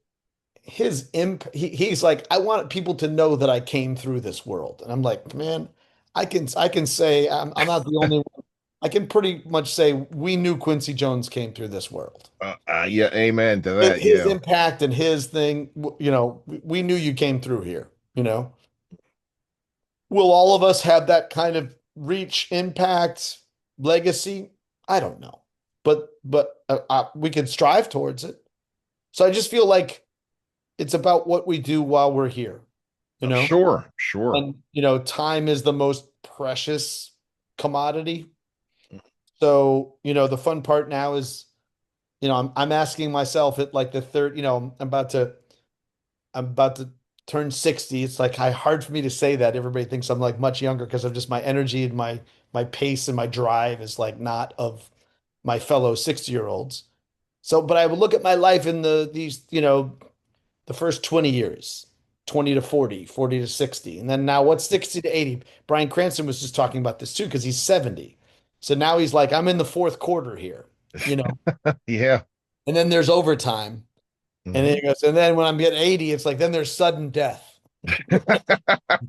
he's like, I want people to know that I came through this world, and I'm like, man, I can say I'm not the only one. I can pretty much say we knew Quincy Jones came through this world. Yeah, amen to His, that. his Yeah. impact and his thing, we knew you came through here, you know. Will all of us have that kind of reach, impact, legacy? I don't know. But we can strive towards it. So I just feel like it's about what we do while we're here, you know? Sure, sure. And, time is the most precious commodity. So, the fun part now is, I'm asking myself at like the third, I'm about to turn 60. It's like hard for me to say that. Everybody thinks I'm like much younger because of just my energy and my pace and my drive is like not of my fellow 60-year-olds. So, but I would look at my life in the first 20 years, 20 to 40, 40 to 60. And then now what's 60 to 80? Brian Cranston was just talking about this too, because he's 70. So now he's like, I'm in the fourth quarter here, you know, Yeah. and then there's overtime. And then Mhm. he goes, and then when I'm getting 80, it's like, then there's sudden death, you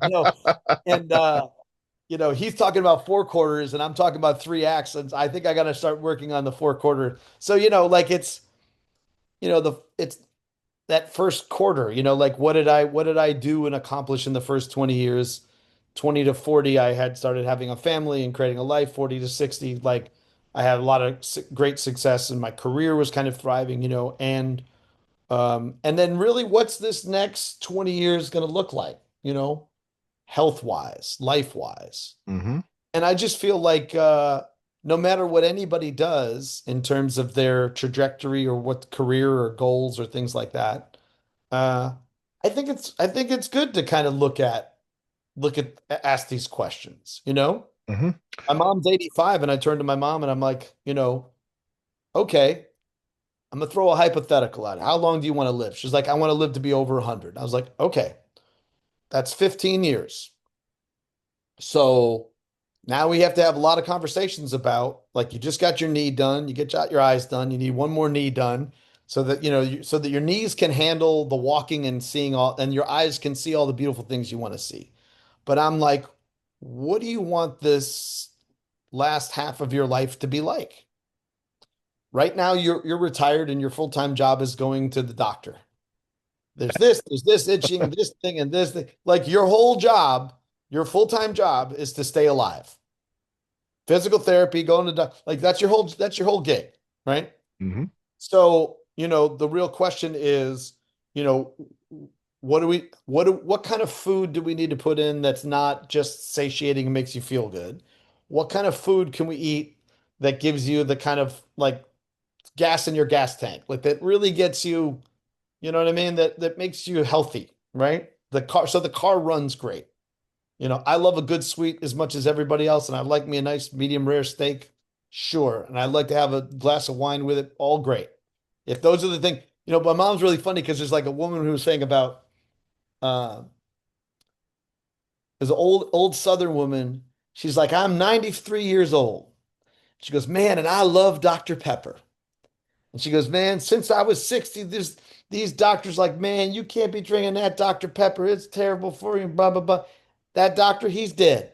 know, and, he's talking about four quarters and I'm talking about three acts. And I think I got to start working on the four quarter. So, like it's that first quarter, like what did I do and accomplish in the first 20 years? 20 to 40, I had started having a family and creating a life. 40 to 60, like I had a lot of great success and my career was kind of thriving, and then really what's this next 20 years going to look like, health wise, life wise. Mhm. And I just feel like no matter what anybody does in terms of their trajectory or what career or goals or things like that, uh, I think it's good to kind of look at ask these questions, Mhm. My mom's 85 and I turned to my mom and I'm like, okay, I'm gonna throw a hypothetical out. How long do you want to live? She's like, I want to live to be over 100. I was like, okay, that's 15 years. So now we have to have a lot of conversations about like you just got your knee done, you get your eyes done, you need one more knee done so that so that your knees can handle the walking and seeing all and your eyes can see all the beautiful things you want to see. But I'm like, what do you want this last half of your life to be like? Right now you're retired and your full-time job is going to the doctor. There's this itching, this thing, and this thing. Like your whole job, your full-time job is to stay alive. Physical therapy, going to like that's your whole gig, right? Mhm. So, the real question is, you know, what kind of food do we need to put in that's not just satiating and makes you feel good? What kind of food can we eat that gives you the kind of like gas in your gas tank, like that really gets you, you know what I mean? That makes you healthy, right? So the car runs great. I love a good sweet as much as everybody else, and I like me a nice medium rare steak, sure. And I'd like to have a glass of wine with it, all great. If those are the things, my mom's really funny because there's like a woman who was saying about uh there's an old Southern woman. She's like, I'm 93 years old. She goes, man, and I love Dr. Pepper. And she goes, man, since I was 60, these doctors like, man, you can't be drinking that Dr. Pepper. It's terrible for you, blah, blah, blah. That doctor, he's dead.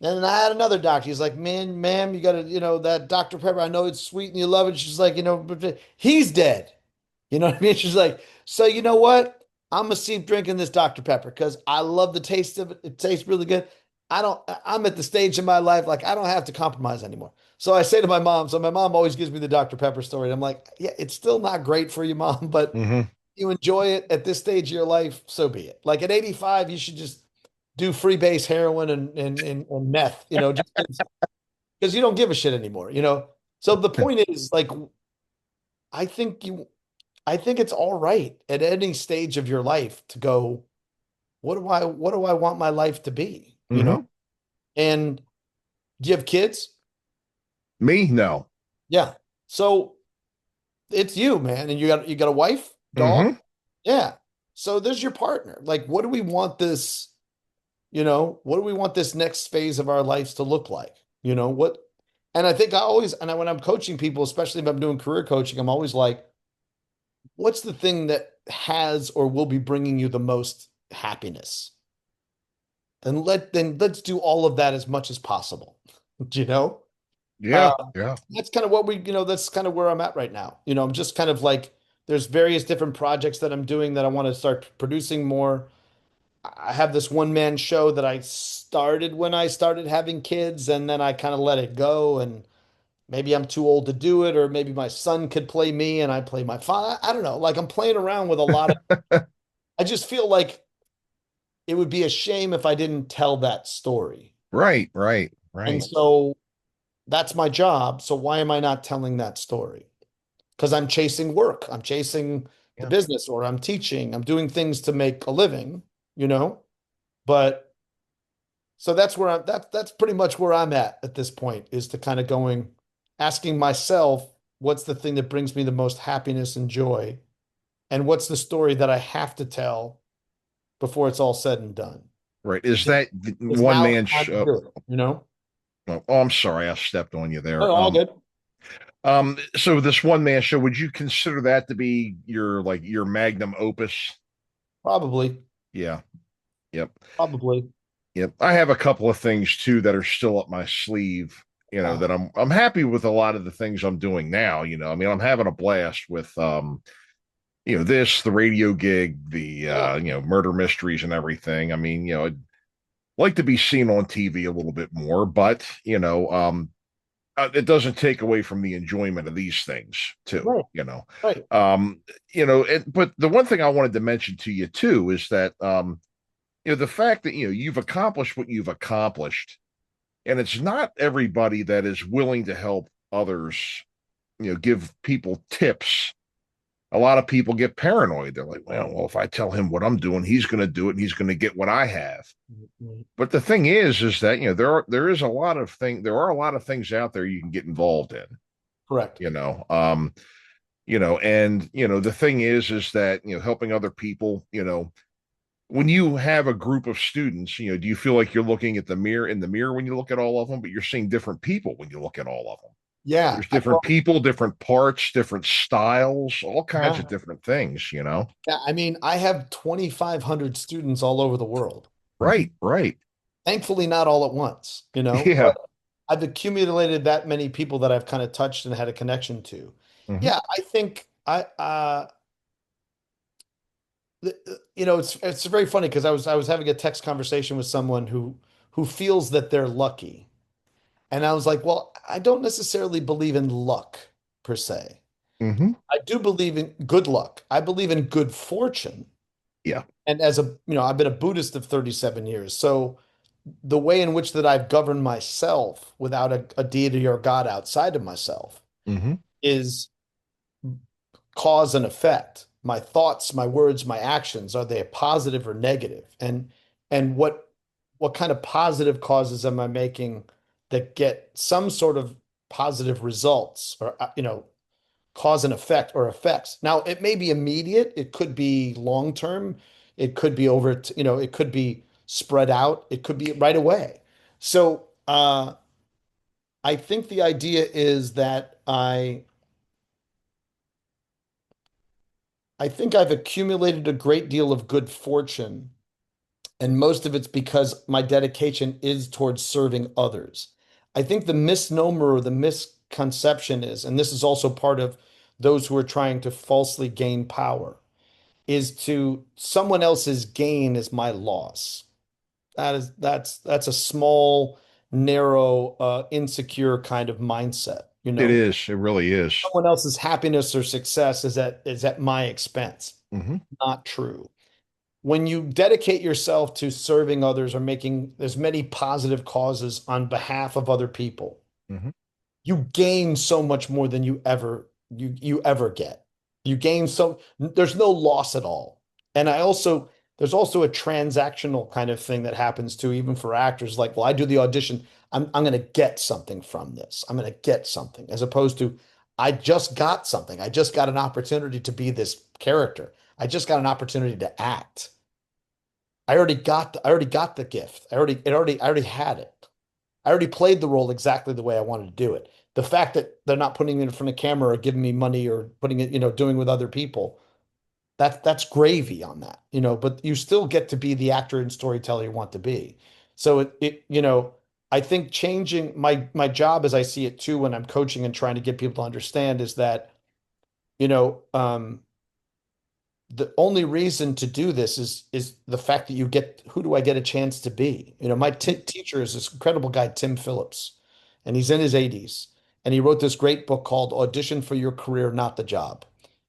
And then I had another doctor. He's like, man, ma'am, you got to, that Dr. Pepper, I know it's sweet and you love it. She's like, but he's dead. You know what I mean? She's like, so you know what? I'm gonna keep drinking this Dr. Pepper because I love the taste of it. It tastes really good. I'm at the stage in my life like I don't have to compromise anymore. So I say to my mom, so my mom always gives me the Dr. Pepper story. And I'm like, yeah, it's still not great for you, mom, but Mhm. you enjoy it at this stage of your life, so be it. Like at 85, you should just do freebase heroin and meth, just because you don't give a shit anymore. So the point is like I think you I think it's all right at any stage of your life to go, what do I want my life to be? Mhm. And do you have kids? Me? No. Yeah. So it's you, man. And you got a wife, dog? Mhm. Yeah. So there's your partner. Like, what do we want this, what do we want this next phase of our lives to look like? What? And I think when I'm coaching people, especially if I'm doing career coaching, I'm always like, what's the thing that has or will be bringing you the most happiness? Then let's do all of that as much as possible. Do you know? Yeah, yeah. That's kind of what that's kind of where I'm at right now. I'm just kind of like, there's various different projects that I'm doing that I want to start producing more. I have this one man show that I started when I started having kids, and then I kind of let it go. And maybe I'm too old to do it, or maybe my son could play me and I play my father. I don't know. Like, I'm playing around with a lot of, I just feel like it would be a shame if I didn't tell that story. Right, right, And right. so that's my job. So why am I not telling that story? Because I'm chasing work, I'm chasing the Yeah. business, or I'm teaching, I'm doing things to make a living, you know? But so that's where that's pretty much where I'm at this point, is to kind of asking myself, what's the thing that brings me the most happiness and joy? And what's the story that I have to tell before it's all said and done? Right. Is that the It's one now the man time to show? do it, you know? Oh, I'm sorry, I stepped on you Oh, there. all good. So this one man show, would you consider that to be your magnum opus? Probably, Yeah. Yep. probably. Yep. I have a couple of things too that are still up my sleeve, Uh, that I'm happy with a lot of the things I'm doing now, I mean, I'm having a blast with the radio gig, the yeah, murder mysteries and everything. I mean, I'd like to be seen on TV a little bit more, but it doesn't take away from the enjoyment of these things too, right, right. but the one thing I wanted to mention to you too is that the fact that you've accomplished what you've accomplished, and it's not everybody that is willing to help others, give people tips. A lot of people get paranoid. They're like, well, if I tell him what I'm doing, he's going to do it and he's going to get what I have. But the thing is that there are a lot of things out there you can get involved in. Correct. You know, and the thing is that helping other people. When you have a group of students, do you feel like you're looking at the mirror in the mirror when you look at all of them, but you're seeing different people when you look at all of them? Yeah. There's different people, different parts, different styles, all kinds Yeah. of different things. Yeah, I mean, I have 2,500 students all over the world. Right, right. Thankfully, not all at once, Yeah. but I've accumulated that many people that I've kind of touched and had a connection to. Hmm. Yeah, I think it's very funny because I was having a text conversation with someone who feels that they're lucky. And I was like, well, I don't necessarily believe in luck per se. Hmm. I do believe in good luck. I believe in good fortune. Yeah. And I've been a Buddhist of 37 years. So the way in which that I've governed myself without a deity or God outside of myself Hmm. is cause and effect. My thoughts, my words, my actions, are they positive or negative? And what kind of positive causes am I making that get some sort of positive results, or cause and effect, or effects. Now, it may be immediate, it could be long term, it could be it could be spread out, it could be right away. So I think the idea is that I think I've accumulated a great deal of good fortune, and most of it's because my dedication is towards serving others. I think the misnomer or the misconception is, and this is also part of those who are trying to falsely gain power, is to someone else's gain is my loss. That's a small, narrow, insecure kind of mindset, It is. It really is. Someone else's happiness or success is at my expense. Hmm. Not true. When you dedicate yourself to serving others or making as many positive causes on behalf of other people, Hmm. you gain so much more than you ever get. You gain there's no loss at all. And there's also a transactional kind of thing that happens too, even for actors. Like, well, I do the audition, I'm going to get something from this. I'm going to get something, as opposed to, I just got something. I just got an opportunity to be this character. I just got an opportunity to act. I already got the gift. I already had it. I already played the role exactly the way I wanted to do it. The fact that they're not putting me in front of camera or giving me money or putting it, doing with other people, that's gravy on that. But you still get to be the actor and storyteller you want to be. So I think changing my job as I see it too when I'm coaching and trying to get people to understand is that, you know, the only reason to do this is the fact that you get who do I get a chance to be? You know, my teacher is this incredible guy, Tim Phillips, and he's in his 80s, and he wrote this great book called Audition for Your Career, Not the Job.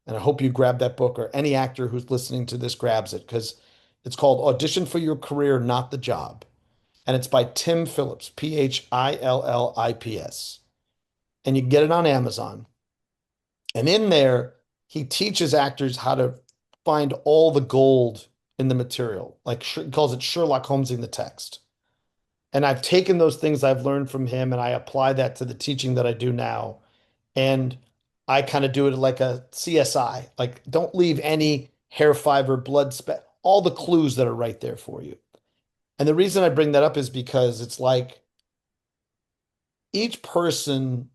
And I hope you grab that book, or any actor who's listening to this grabs it, because it's called Audition for Your Career, Not the Job. And it's by Tim Phillips, Phillips. And you can get it on Amazon. And in there, he teaches actors how to find all the gold in the material. Like he calls it Sherlock Holmes in the text. And I've taken those things I've learned from him and I apply that to the teaching that I do now. And I kind of do it like a CSI. Like, don't leave any hair fiber, blood speck, all the clues that are right there for you. And the reason I bring that up is because it's like each person,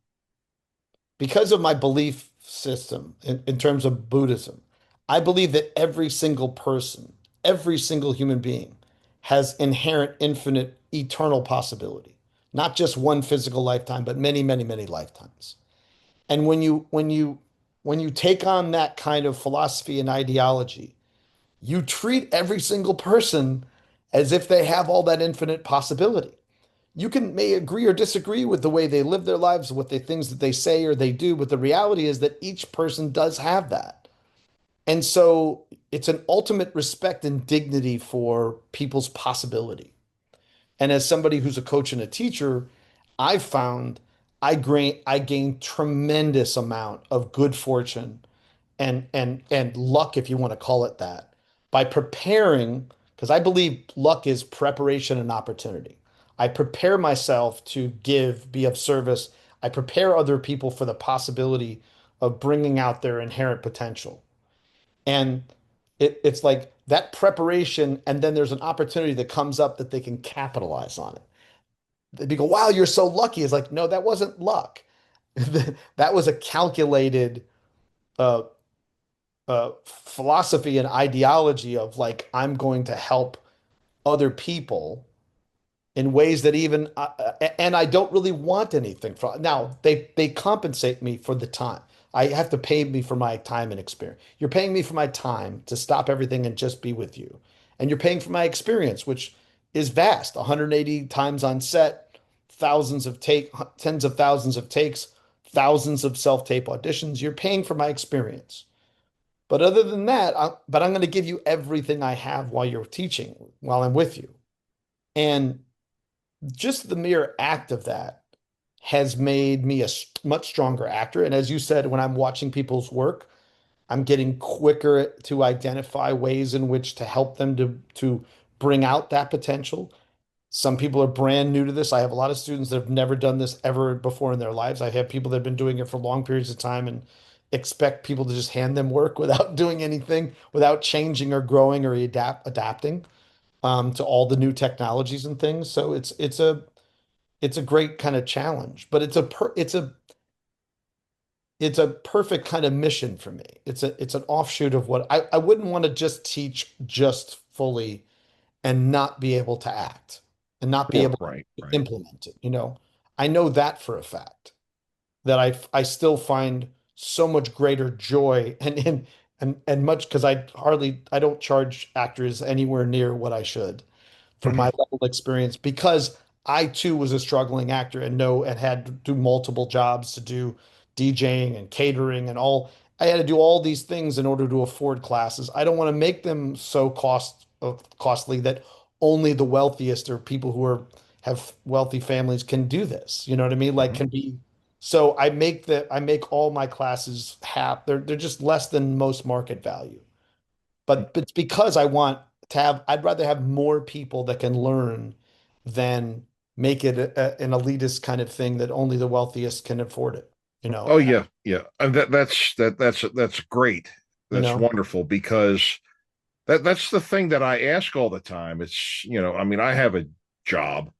because of my belief system in terms of Buddhism, I believe that every single person, every single human being has inherent, infinite, eternal possibility. Not just one physical lifetime, but many, many, many lifetimes. And when you take on that kind of philosophy and ideology, you treat every single person as if they have all that infinite possibility. You may agree or disagree with the way they live their lives, with the things that they say or they do, but the reality is that each person does have that. And so it's an ultimate respect and dignity for people's possibility. And as somebody who's a coach and a teacher, I've found I gain tremendous amount of good fortune and luck, if you want to call it that, by preparing, because I believe luck is preparation and opportunity. I prepare myself to give, be of service. I prepare other people for the possibility of bringing out their inherent potential. And it's like that preparation, and then there's an opportunity that comes up that they can capitalize on it. They go, wow, you're so lucky. It's like, no, that wasn't luck. That was a calculated uh, philosophy and ideology of like, I'm going to help other people in ways that even and I don't really want anything from. Now they compensate me for the time. I have to pay me for my time and experience. You're paying me for my time to stop everything and just be with you. And you're paying for my experience, which is vast, 180 times on set, tens of thousands of takes, thousands of self-tape auditions. You're paying for my experience. But other than that, I'm going to give you everything I have while you're teaching, while I'm with you. And just the mere act of that has made me a much stronger actor. And as you said, when I'm watching people's work, I'm getting quicker to identify ways in which to help them to bring out that potential. Some people are brand new to this. I have a lot of students that have never done this ever before in their lives. I have people that have been doing it for long periods of time and expect people to just hand them work without doing anything, without changing or growing or adapting to all the new technologies and things. So it's a great kind of challenge, but it's a perfect kind of mission for me. It's an offshoot of what I wouldn't want to just teach just fully and not be able to act and not be Well, able right, to right. implement it. You know, I know that for a fact that I still find so much greater joy and much because I don't charge actors anywhere near what I should for my level of experience because I too was a struggling actor and had to do multiple jobs to do DJing and catering and all. I had to do all these things in order to afford classes. I don't want to make them so costly that only the wealthiest or people who have wealthy families can do this. You know what I mean? Like Mhm. can be. So I make all my classes half. They're just less than most market value. But it's because I want to have, I'd rather have more people that can learn than make it an elitist kind of thing that only the wealthiest can afford it, you know, Oh yeah, yeah. And that's great. you That's know, wonderful because that's the thing that I ask all the time. It's, I mean, I have a job,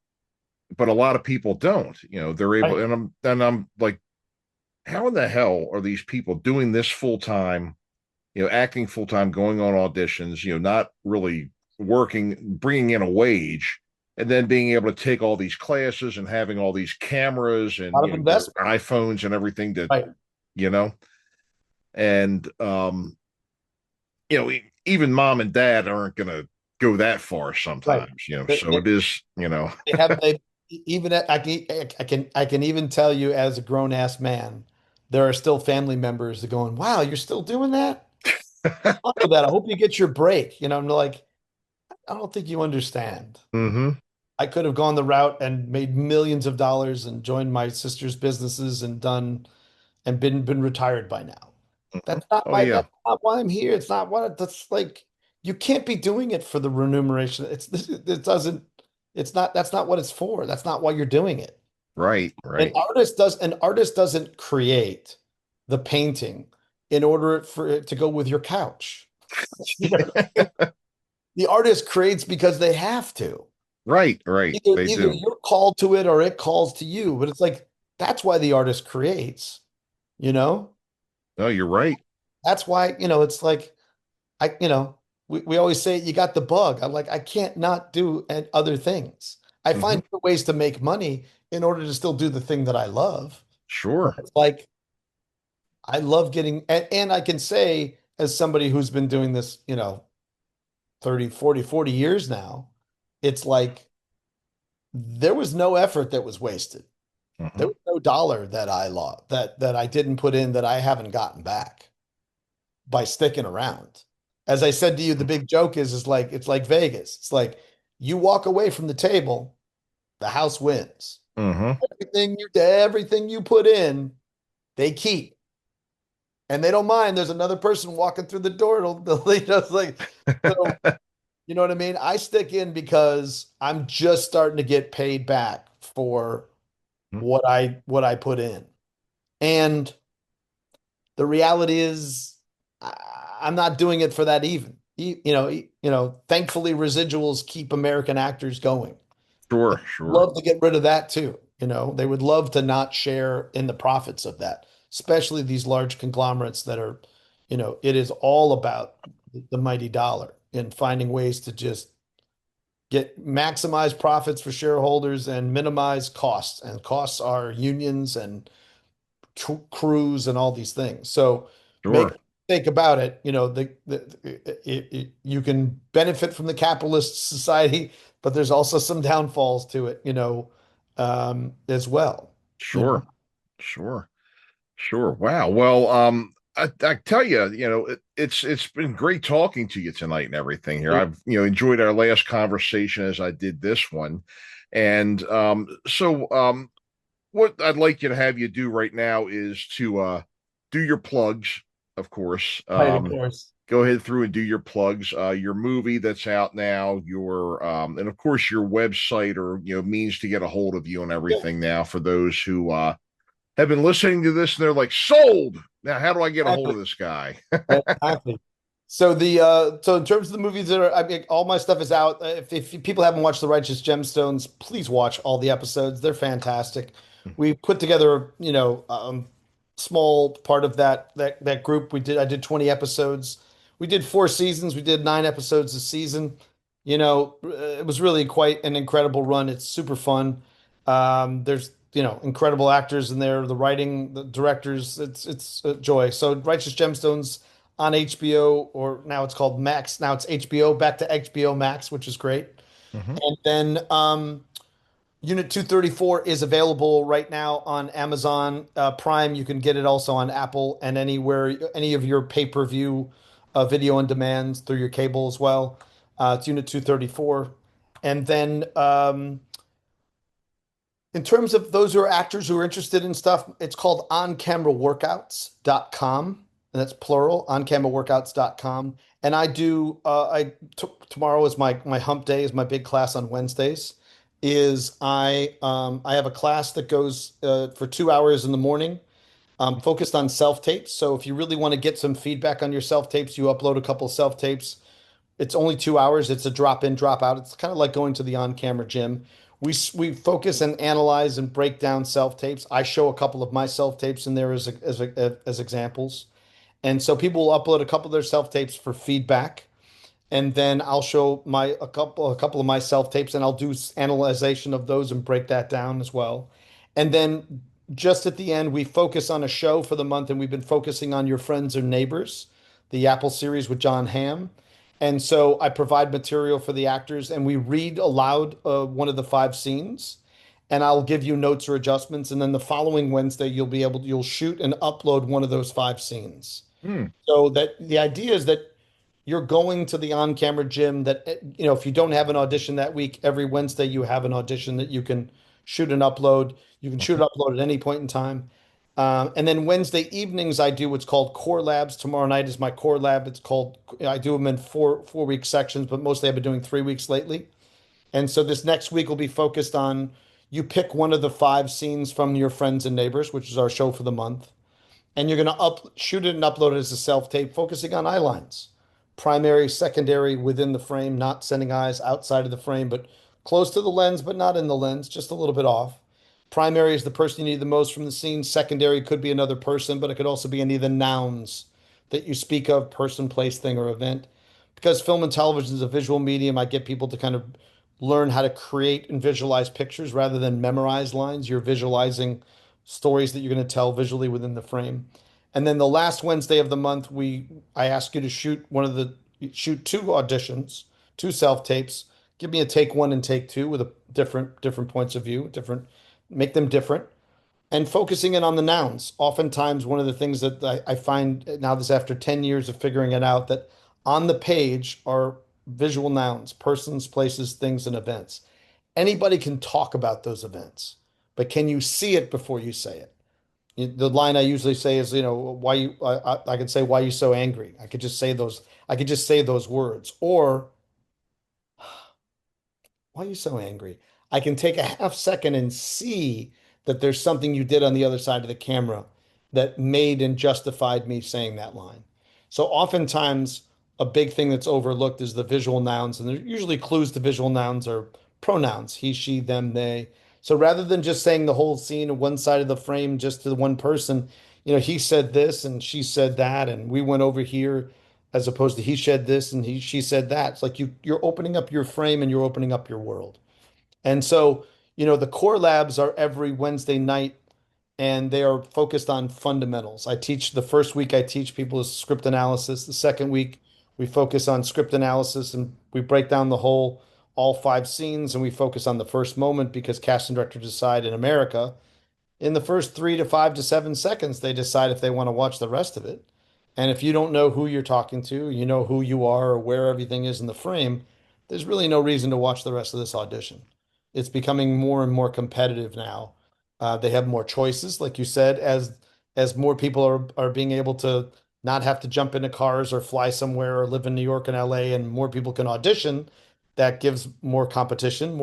but a lot of people don't. They're able, right. and I'm like, how in the hell are these people doing this full time? Acting full time, going on auditions, not really working, bringing in a wage, and then being able to take all these classes and having all these cameras A and lot of their investment. iPhones and everything to, Right. you know, and even mom and dad aren't going to go that far Right. sometimes, They, so they, it is, they have they even I can even tell you as a grown ass man, there are still family members that going, "Wow, you're still doing that? Look at that. I hope you get your break." I'm like, I don't think you understand. hmm I could have gone the route and made millions of dollars and joined my sister's businesses and done and been retired by now. hmm That's not Oh why yeah. that's not why I'm here. It's not what that's like. You can't be doing it for the remuneration. It doesn't it's not that's not what it's for. That's not why you're doing it. Right, right. An artist doesn't create the painting in order for it to go with your couch. You know, the artist creates because they have to. Right, right. Either They either do. you're called to it or it calls to you. But it's like that's why the artist creates, you know? No, you're right. That's why, it's like we always say you got the bug. I'm like, I can't not do other things. I hmm find other ways to make money in order to still do the thing that I love. But Sure. it's like I love getting, and I can say, as somebody who's been doing this, 30, 40, 40 years now, it's like there was no effort that was wasted. There hmm was no dollar that I lost that I didn't put in that I haven't gotten back by sticking around. As I said to you, the big joke is like it's like Vegas. It's like you walk away from the table, the house wins. hmm Everything you put in, they keep. And they don't mind. There's another person walking through the door. It's like, so you know what I mean? I stick in because I'm just starting to get paid back for what I put in. And the reality is I'm not doing it for that even. Thankfully residuals keep American actors going. Sure, sure. Love to get rid of that too. They would love to not share in the profits of that, especially these large conglomerates that are, it is all about the mighty dollar and finding ways to just get maximize profits for shareholders and minimize costs. And costs are unions and crews and all these things. So make Sure. think about it. You can benefit from the capitalist society, but there's also some downfalls to it, as well. You know, Sure. Sure. Sure. Wow. Well, I tell you, it's been great talking to you tonight and everything here. I've enjoyed our last conversation as I did this one, and what I'd like you to have you do right now is to do your plugs, of course. right, of course. Go ahead through and do your plugs, your movie that's out now, your and of course your website or means to get a hold of you and Yeah, everything now for those who have been listening to this and they're like, sold. Now, how do I get a hold exactly. of this guy? Exactly. So in terms of the movies that are, I mean, all my stuff is out. If people haven't watched The Righteous Gemstones, please watch all the episodes. They're fantastic. We put together, small part of that group. I did 20 episodes. We did 4 seasons. We did 9 episodes a season. It was really quite an incredible run. It's super fun. There's incredible actors in there. The writing, the directors, it's a joy. So Righteous Gemstones on HBO, or now it's called Max. Now it's HBO, back to HBO Max, which is great. Mhm. And then Unit 234 is available right now on Amazon Prime. You can get it also on Apple and anywhere, any of your pay-per-view video on demand through your cable as well. It's Unit 234. And then in terms of those who are actors who are interested in stuff, it's called oncameraworkouts.com. And that's plural, oncameraworkouts.com. And I do, tomorrow is my hump day, is my big class on Wednesdays. I have a class that goes for 2 hours in the morning, focused on self tapes. So if you really want to get some feedback on your self tapes, you upload a couple self tapes. It's only 2 hours. It's a drop in, drop out. It's kind of like going to the on camera gym. We focus and analyze and break down self tapes. I show a couple of my self tapes in there as examples, and so people will upload a couple of their self tapes for feedback. and then I'll show my a couple of my self tapes, and I'll do analyzation of those and break that down as well. And then just at the end, we focus on a show for the month, and we've been focusing on Your Friends or Neighbors, the Apple series with John Hamm. And so I provide material for the actors, and we read aloud one of the five scenes, and I'll give you notes or adjustments. And then the following Wednesday, you'll shoot and upload one of those five scenes. Hmm. So that the idea is that you're going to the on-camera gym that, if you don't have an audition that week, every Wednesday you have an audition that you can shoot and upload. You can shoot and upload at any point in time. And then Wednesday evenings, I do what's called core labs. Tomorrow night is my core lab. I do them in four-week sections, but mostly I've been doing 3 weeks lately. And so this next week will be focused on you pick one of the five scenes from Your Friends and Neighbors, which is our show for the month, and you're going to shoot it and upload it as a self tape, focusing on eye lines, primary, secondary, within the frame, not sending eyes outside of the frame, but close to the lens, but not in the lens, just a little bit off. Primary is the person you need the most from the scene. Secondary could be another person, but it could also be any of the nouns that you speak of: person, place, thing, or event. Because film and television is a visual medium, I get people to kind of learn how to create and visualize pictures rather than memorize lines. You're visualizing stories that you're going to tell visually within the frame. And then the last Wednesday of the month, I ask you to shoot two auditions, two self tapes. Give me a take one and take two with a different points of view, make them different, and focusing in on the nouns. Oftentimes, one of the things that I find now, this after 10 years of figuring it out, that on the page are visual nouns: persons, places, things, and events. Anybody can talk about those events, but can you see it before you say it? The line I usually say is, why you, I could say, why are you so angry? I could just say those words. Or, why are you so angry? I can take a half second and see that there's something you did on the other side of the camera that made and justified me saying that line. So oftentimes, a big thing that's overlooked is the visual nouns, and there's usually clues to visual nouns are pronouns: he, she, them, they. So rather than just saying the whole scene on one side of the frame just to the one person, he said this and she said that, and we went over here, as opposed to he said this and she said that. It's like you're opening up your frame and you're opening up your world. And so, the core labs are every Wednesday night, and they are focused on fundamentals. The first week I teach people is script analysis. The second week we focus on script analysis, and we break down all five scenes, and we focus on the first moment, because casting directors decide in America in the first 3 to 5 to 7 seconds, they decide if they want to watch the rest of it. And if you don't know who you're talking to, you know who you are or where everything is in the frame, there's really no reason to watch the rest of this audition. It's becoming more and more competitive now. They have more choices, like you said, as more people are being able to not have to jump into cars or fly somewhere or live in New York and LA, and more people can audition. That gives more competition,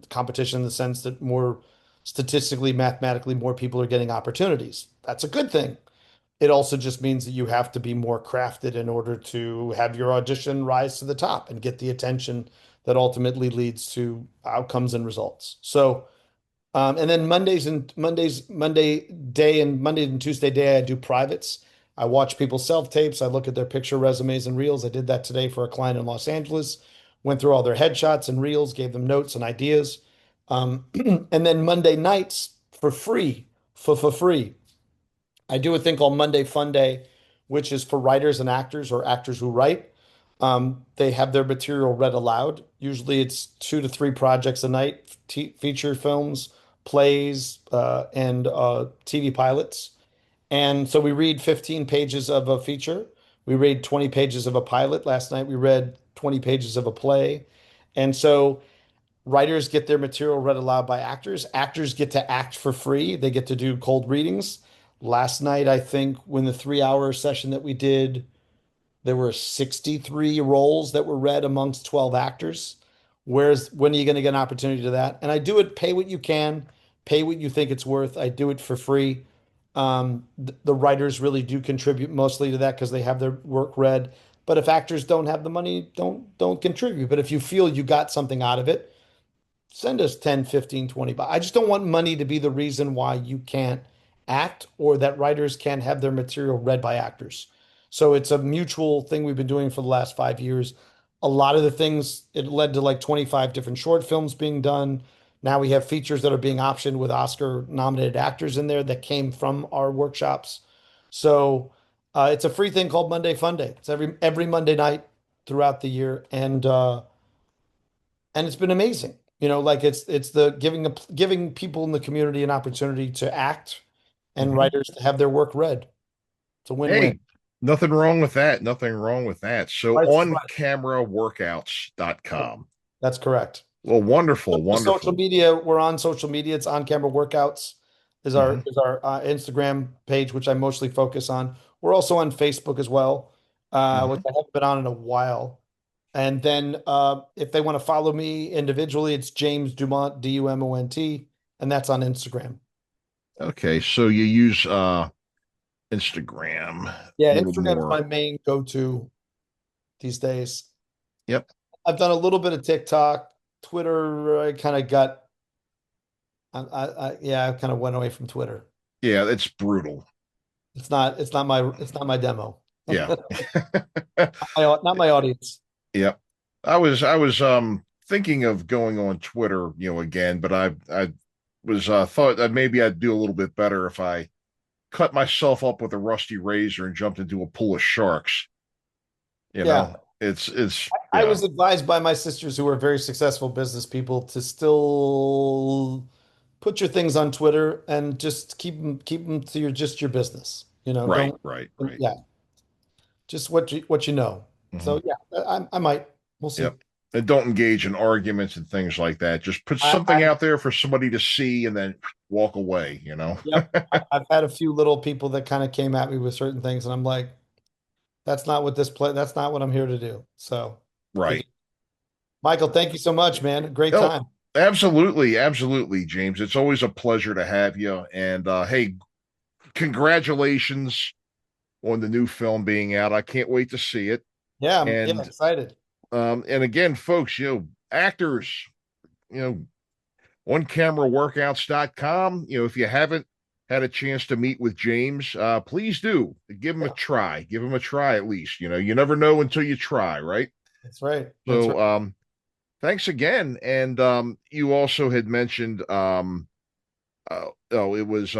competition in the sense that more statistically, mathematically, more people are getting opportunities. That's a good thing. It also just means that you have to be more crafted in order to have your audition rise to the top and get the attention that ultimately leads to outcomes and results. So, and then Monday and Tuesday day, I do privates. I watch people's self tapes. I look at their picture resumes and reels. I did that today for a client in Los Angeles. Went through all their headshots and reels, gave them notes and ideas. And then Monday nights for free, for free, I do a thing called Monday Fun Day, which is for writers and actors, or actors who write. They have their material read aloud. Usually it's 2 to 3 projects a night: feature films, plays, and TV pilots. And so we read 15 pages of a feature. We read 20 pages of a pilot. Last night we read 20 pages of a play. And so writers get their material read aloud by actors. Actors get to act for free. They get to do cold readings. Last night, I think, when the 3 hour session that we did, there were 63 roles that were read amongst 12 actors. When are you going to get an opportunity to that? And I do it, pay what you can, pay what you think it's worth. I do it for free. The writers really do contribute mostly to that because they have their work read. But if actors don't have the money, don't contribute. But if you feel you got something out of it, send us 10, 15, 20 bucks. I just don't want money to be the reason why you can't act, or that writers can't have their material read by actors. So it's a mutual thing we've been doing for the last 5 years. a lot of the things, it led to like 25 different short films being done. Now we have features that are being optioned with Oscar nominated actors in there that came from our workshops. So it's a free thing called Monday Fun Day. It's every Monday night throughout the year, and it's been amazing. Like it's the giving people in the community an opportunity to act and Mhm. writers to have their work read. It's a win-win. Hey, nothing wrong with that. Nothing wrong with that. So Price is right. oncameraworkouts.com. That's correct. Well, wonderful, Social wonderful. media, we're on social media. It's On Camera Workouts is our Mhm. is our Instagram page, which I mostly focus on. We're also on Facebook as well, which Mhm. I haven't been on in a while. And then if they want to follow me individually, it's James Dumont, DUMONT, and that's on Instagram. Okay, so you use Instagram a Yeah, little Instagram's more. my main go-to these days. Yep. I've done a little bit of TikTok, Twitter. I kind of got, yeah, I kind of went away from Twitter. Yeah, it's brutal. It's not my demo. Yeah. Not my audience. Yep. I was thinking of going on Twitter, again, but I was thought that maybe I'd do a little bit better if I cut myself up with a rusty razor and jumped into a pool of sharks. Yeah. It's I was advised by my sisters who are very successful business people to still put your things on Twitter and just keep them to your business. right, Don't, right, right. yeah, just what you know. Hmm. So yeah, I might. We'll see. Yep. And don't engage in arguments and things like that. Just put I something out there for somebody to see and then walk away. Yep. I've had a few little people that kind of came at me with certain things, and I'm like, that's not what I'm here to do. So Right. Michael, thank you so much, man. Great Oh, time. absolutely, absolutely, James. It's always a pleasure to have you. And hey, congratulations on the new film being out. I can't wait to see it. Yeah, I'm And excited. and again, folks, actors, you know, oncameraworkouts.com. If you haven't had a chance to meet with James, please do give him a Yeah, try. Give him a try at least. You never know until you try, right? that's right. That's So right. thanks again. And you also had mentioned oh, it was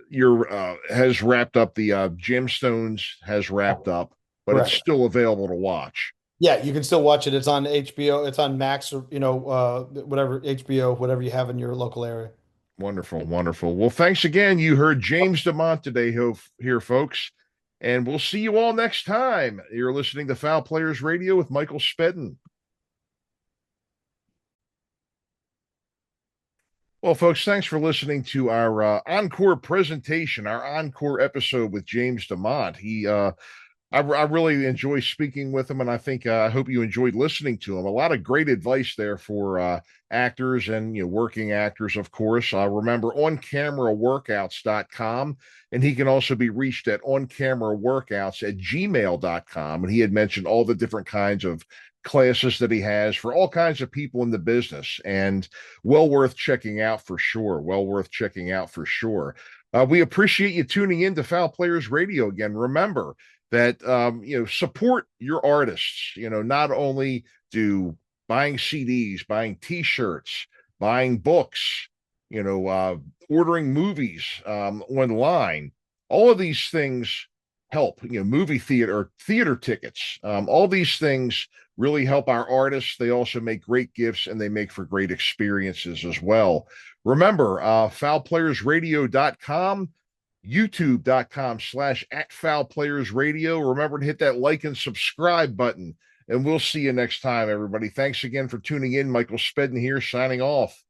your has wrapped up the gemstones has wrapped up, but it's Correct. still available to watch. Yeah, you can still watch it. It's on HBO. It's on Max or whatever HBO, whatever you have in your local area. Wonderful, wonderful. Well, thanks again. You heard James DuMont today here, folks, and we'll see you all next time. You're listening to Foul Players Radio with Michael Spedden. Well, folks, thanks for listening to our encore presentation, our encore episode with James DuMont. I really enjoy speaking with him, and I hope you enjoyed listening to him. A lot of great advice there for actors and working actors, of course. Remember oncameraworkouts.com, and he can also be reached at oncameraworkouts@gmail.com. And he had mentioned all the different kinds of classes that he has for all kinds of people in the business, and well worth checking out for sure. Well worth checking out for sure. We appreciate you tuning in to Foul Players Radio again. Remember that support your artists. Not only do buying CDs, buying T-shirts, buying books, ordering movies online, all of these things help. Movie theater tickets, all these things really help our artists. They also make great gifts and they make for great experiences as well. Remember, foulplayersradio.com, youtube.com/@foulplayersradio. Remember to hit that like and subscribe button, and we'll see you next time, everybody. Thanks again for tuning in. Michael Spedden here, signing off.